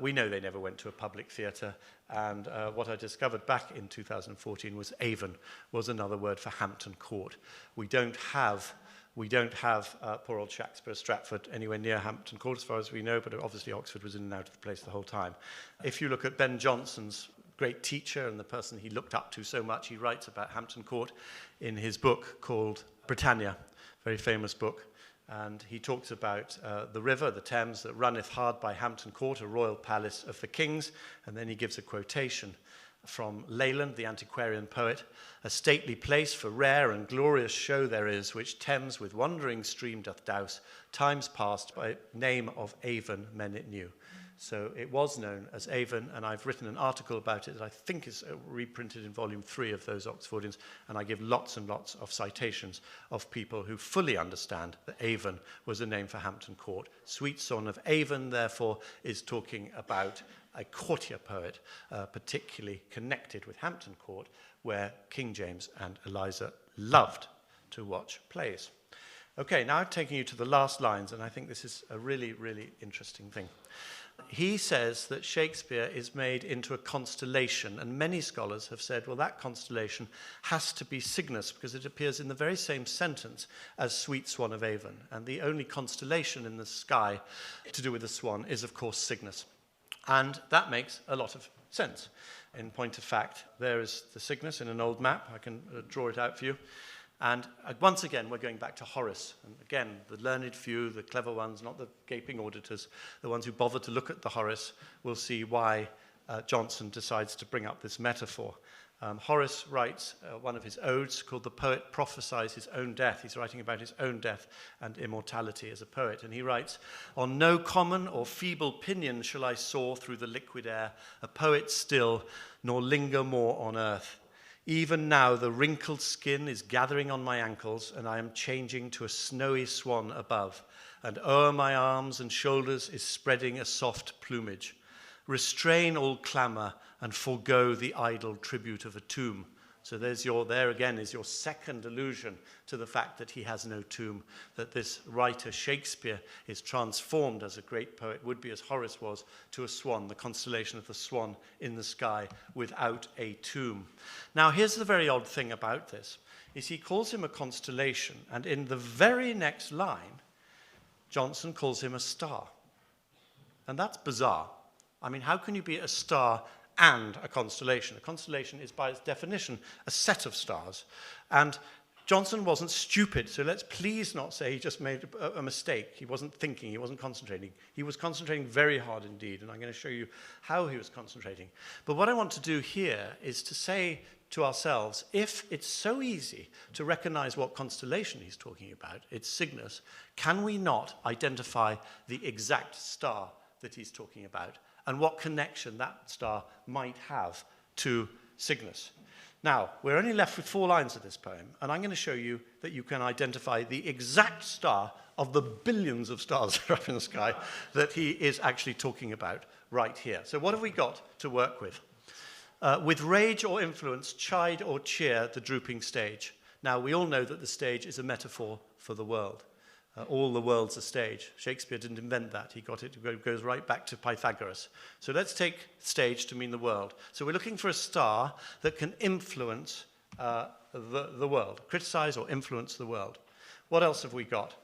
We know they never went to a public theatre, and what I discovered back in 2014 was Avon was another word for Hampton Court. We don't have poor old Shakespeare Stratford anywhere near Hampton Court as far as we know, but obviously Oxford was in and out of the place the whole time. If you look at Ben Jonson's great teacher and the person he looked up to so much, he writes about Hampton Court in his book called Britannia, very famous book. And he talks about the river, the Thames, that runneth hard by Hampton Court, a royal palace of the kings. And then he gives a quotation from Leyland, the antiquarian poet. A stately place for rare and glorious show there is, which Thames with wandering stream doth douse. Times past by name of Avon men it knew. So it was known as Avon, and I've written an article about it that I think is reprinted in volume 3 of those Oxfordians, and I give lots and lots of citations of people who fully understand that Avon was a name for Hampton Court. Sweet Swan of Avon, therefore, is talking about a courtier poet, particularly connected with Hampton Court, where King James and Eliza loved to watch plays. Okay, now I'm taking you to the last lines, and I think this is a really, really interesting thing. He says that Shakespeare is made into a constellation, and many scholars have said, well, that constellation has to be Cygnus, because it appears in the very same sentence as Sweet Swan of Avon, and the only constellation in the sky to do with the swan is, of course, Cygnus. And that makes a lot of sense. In point of fact, there is the Cygnus in an old map. I can draw it out for you. And once again, we're going back to Horace. And again, the learned few, the clever ones, not the gaping auditors, the ones who bother to look at the Horace, will see why Jonson decides to bring up this metaphor. Horace writes one of his odes called The Poet Prophesies His Own Death. He's writing about his own death and immortality as a poet. And he writes, on no common or feeble pinion shall I soar through the liquid air, a poet still, nor linger more on earth. Even now the wrinkled skin is gathering on my ankles, and I am changing to a snowy swan above, and o'er my arms and shoulders is spreading a soft plumage. Restrain all clamour and forego the idle tribute of a tomb. So there again is your second allusion to the fact that he has no tomb, that this writer Shakespeare is transformed, as a great poet would be, as Horace was, to a swan, the constellation of the swan in the sky without a tomb. Now here's the very odd thing about this, is he calls him a constellation, and in the very next line, Jonson calls him a star. And that's bizarre. I mean, how can you be a star and a constellation? A constellation is, by its definition, a set of stars. And Jonson wasn't stupid, so let's please not say he just made a mistake. He wasn't thinking, he wasn't concentrating. He was concentrating very hard indeed, and I'm going to show you how he was concentrating. But what I want to do here is to say to ourselves, if it's so easy to recognize what constellation he's talking about, it's Cygnus, can we not identify the exact star that he's talking about, and what connection that star might have to Cygnus? Now, we're only left with 4 lines of this poem, and I'm going to show you that you can identify the exact star of the billions of stars that are up in the sky that he is actually talking about right here. So what have we got to work with? With rage or influence, chide or cheer the drooping stage. Now, we all know that the stage is a metaphor for the world. All the world's a stage. Shakespeare didn't invent that. He got it, it goes right back to Pythagoras. So let's take stage to mean the world. So we're looking for a star that can influence the world, criticize or influence the world. What else have we got?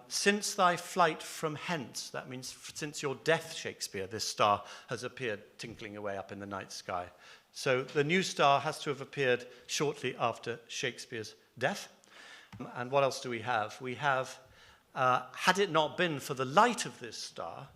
Since thy flight from hence, that means since your death, Shakespeare, this star has appeared tinkling away up in the night sky. So the new star has to have appeared shortly after Shakespeare's death. And what else do we have? We have, had it not been for the light of this star,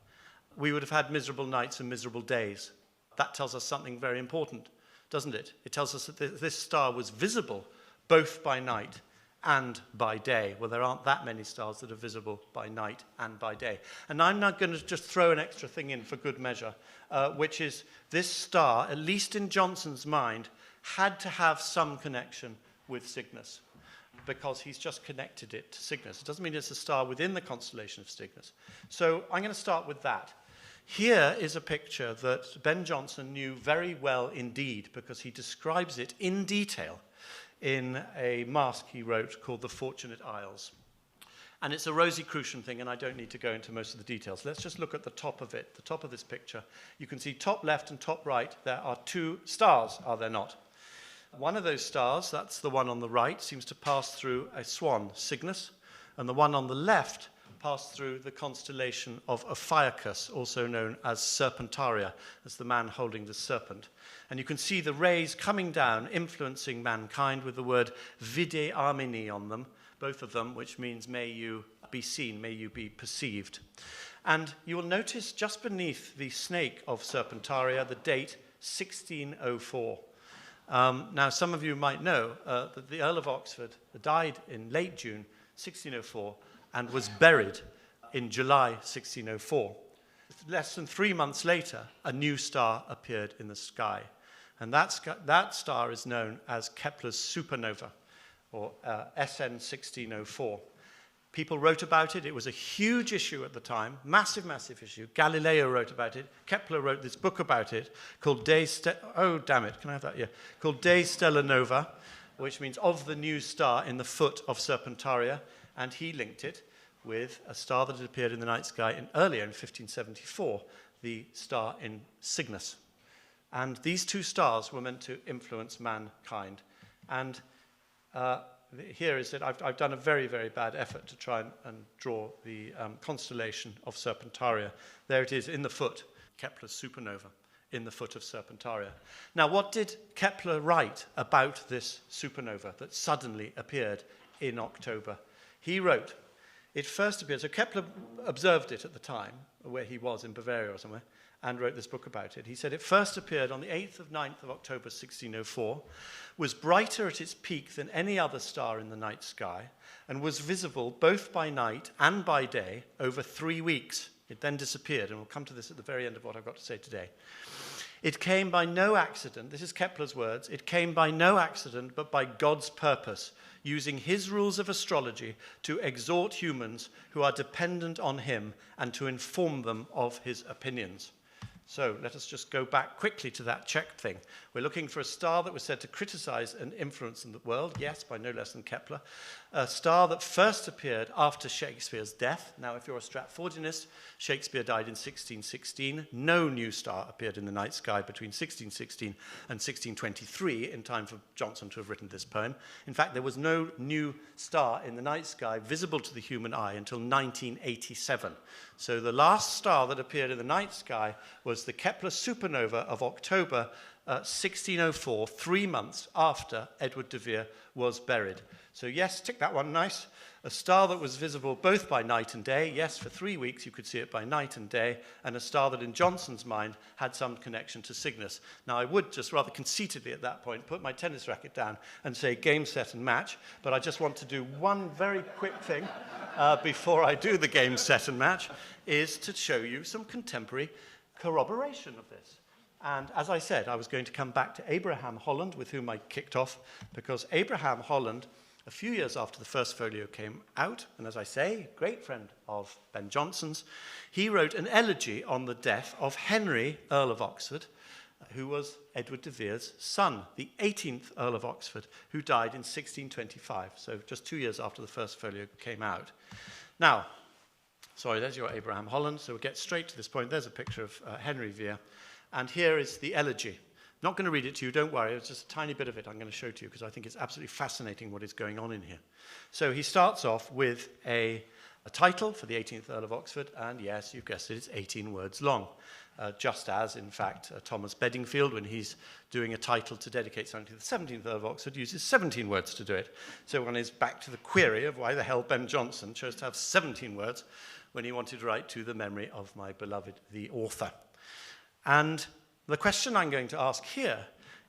we would have had miserable nights and miserable days. That tells us something very important, doesn't it? It tells us that this star was visible both by night and by day. Well, there aren't that many stars that are visible by night and by day. And I'm now going to just throw an extra thing in for good measure, which is this star, at least in Jonson's mind, had to have some connection with Cygnus, because he's just connected it to Cygnus. It doesn't mean it's a star within the constellation of Cygnus. So I'm going to start with that. Here is a picture that Ben Jonson knew very well indeed, because he describes it in detail in a masque he wrote called The Fortunate Isles. And it's a Rosicrucian thing, and I don't need to go into most of the details. Let's just look at the top of it, the top of this picture. You can see top left and top right, there are two stars, are there not? One of those stars, that's the one on the right, seems to pass through a swan, Cygnus, and the one on the left passed through the constellation of Ophiuchus, also known as Serpentaria, as the man holding the serpent. And you can see the rays coming down, influencing mankind with the word vide armini on them, both of them, which means may you be seen, may you be perceived. And you will notice just beneath the snake of Serpentaria the date 1604. Now, some of you might know that the Earl of Oxford died in late June 1604 and was buried in July 1604. Less than 3 months later, a new star appeared in the sky. And that star is known as Kepler's supernova, or SN 1604. People wrote about it. It was a huge issue at the time, massive, massive issue. Galileo wrote about it. Kepler wrote this book about it called called De Stella Nova, which means of the new star in the foot of Serpentaria, and he linked it with a star that had appeared in the night sky earlier in 1574, the star in Cygnus. And these two stars were meant to influence mankind. And here is it. I've done a very, very bad effort to try and draw the constellation of Serpentaria. There it is in the foot, Kepler's supernova, in the foot of Serpentaria. Now, what did Kepler write about this supernova that suddenly appeared in October? He wrote, it first appeared, so Kepler observed it at the time, where he was in Bavaria or somewhere, and wrote this book about it. He said it first appeared on the 8th of 9th of October 1604, was brighter at its peak than any other star in the night sky, and was visible both by night and by day over 3 weeks. It then disappeared, and we'll come to this at the very end of what I've got to say today. It came by no accident, this is Kepler's words, it came by no accident but by God's purpose, using his rules of astrology to exhort humans who are dependent on him and to inform them of his opinions. So let us just go back quickly to that checked thing. We're looking for a star that was said to criticize and influence in the world, yes, by no less than Kepler. A star that first appeared after Shakespeare's death. Now, if you're a Stratfordianist, Shakespeare died in 1616. No new star appeared in the night sky between 1616 and 1623 in time for Jonson to have written this poem. In fact, there was no new star in the night sky visible to the human eye until 1987. So the last star that appeared in the night sky was the Kepler supernova of October 1604, 3 months after Edward de Vere was buried. So yes, tick that one, nice. A star that was visible both by night and day. Yes, for 3 weeks you could see it by night and day. And a star that in Jonson's mind had some connection to Cygnus. Now I would just rather conceitedly at that point put my tennis racket down and say game, set and match. But I just want to do one very quick thing before I do the game, set and match, is to show you some contemporary corroboration of this. And as I said, I was going to come back to Abraham Holland, with whom I kicked off, because Abraham Holland, a few years after the first folio came out, and as I say, great friend of Ben Jonson's, he wrote an elegy on the death of Henry, Earl of Oxford, who was Edward de Vere's son, the 18th Earl of Oxford, who died in 1625, so just 2 years after the first folio came out. Now, sorry, there's your Abraham Holland, so we'll get straight to this point. There's a picture of Henry Vere. And here is the elegy. Not going to read it to you, don't worry. It's just a tiny bit of it I'm going to show to you because I think it's absolutely fascinating what is going on in here. So he starts off with a a title for the 18th Earl of Oxford, and yes, you've guessed it, it's 18 words long. Just as, in fact, Thomas Bedingfield, when he's doing a title to dedicate something to the 17th Earl of Oxford, uses 17 words to do it. So one is back to the query of why the hell Ben Jonson chose to have 17 words when he wanted to write to the memory of my beloved, the author. And the question I'm going to ask here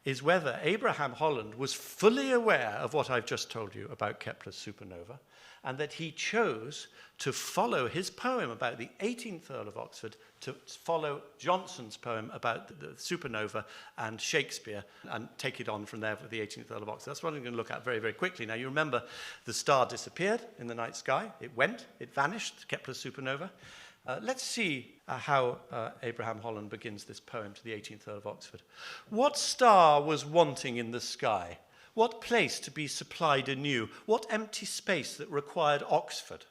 is whether Abraham Holland was fully aware of what I've just told you about Kepler's supernova, and that he chose to follow his poem about the 18th Earl of Oxford to follow Jonson's poem about the supernova and Shakespeare and take it on from there with the 18th Earl of Oxford. That's what I'm going to look at very, very quickly. Now, you remember the star disappeared in the night sky. It went, it vanished, Kepler's supernova. Let's see how Abraham Holland begins this poem to the 18th Earl of Oxford. What star was wanting in the sky? What place to be supplied anew? What empty space that required Oxford?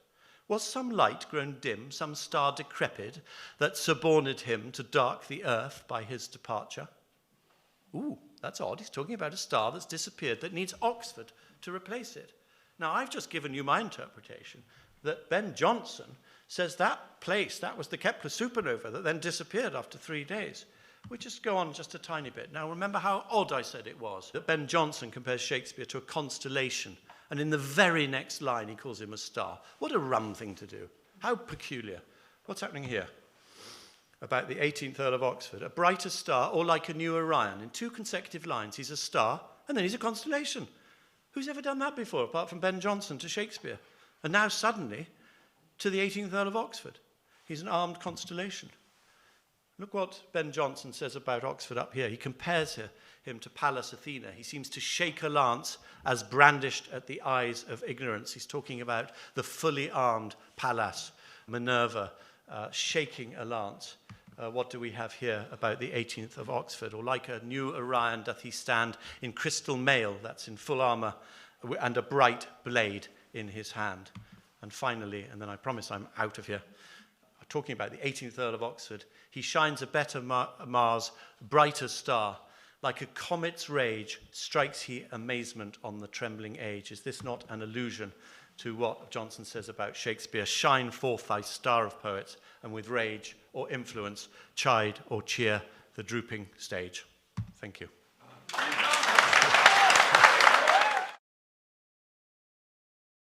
Was some light grown dim, some star decrepit, that suborned him to dark the earth by his departure? Ooh, that's odd. He's talking about a star that's disappeared that needs Oxford to replace it. Now, I've just given you my interpretation that Ben Jonson says that place, that was the Kepler supernova that then disappeared after 3 days. We just go on just a tiny bit. Now, remember how odd I said it was that Ben Jonson compares Shakespeare to a constellation, and in the very next line he calls him a star. What a rum thing to do. How peculiar. What's happening here? About the 18th Earl of Oxford, a brighter star, or like a new Orion. In 2 consecutive lines, he's a star, and then he's a constellation. Who's ever done that before, apart from Ben Jonson to Shakespeare? And now suddenly, to the 18th Earl of Oxford, he's an armed constellation. Look what Ben Jonson says about Oxford up here. He compares him to Pallas Athena. He seems to shake a lance as brandished at the eyes of ignorance. He's talking about the fully armed Pallas, Minerva, shaking a lance. What do we have here about the 18th of Oxford? Or like a new Orion doth he stand in crystal mail, that's in full armour, and a bright blade in his hand. And finally, and then I promise I'm out of here, talking about the 18th Earl of Oxford, he shines a better Mars, brighter star. Like a comet's rage strikes he amazement on the trembling age. Is this not an allusion to what Jonson says about Shakespeare? Shine forth thy star of poets, and with rage or influence chide or cheer the drooping stage. Thank you.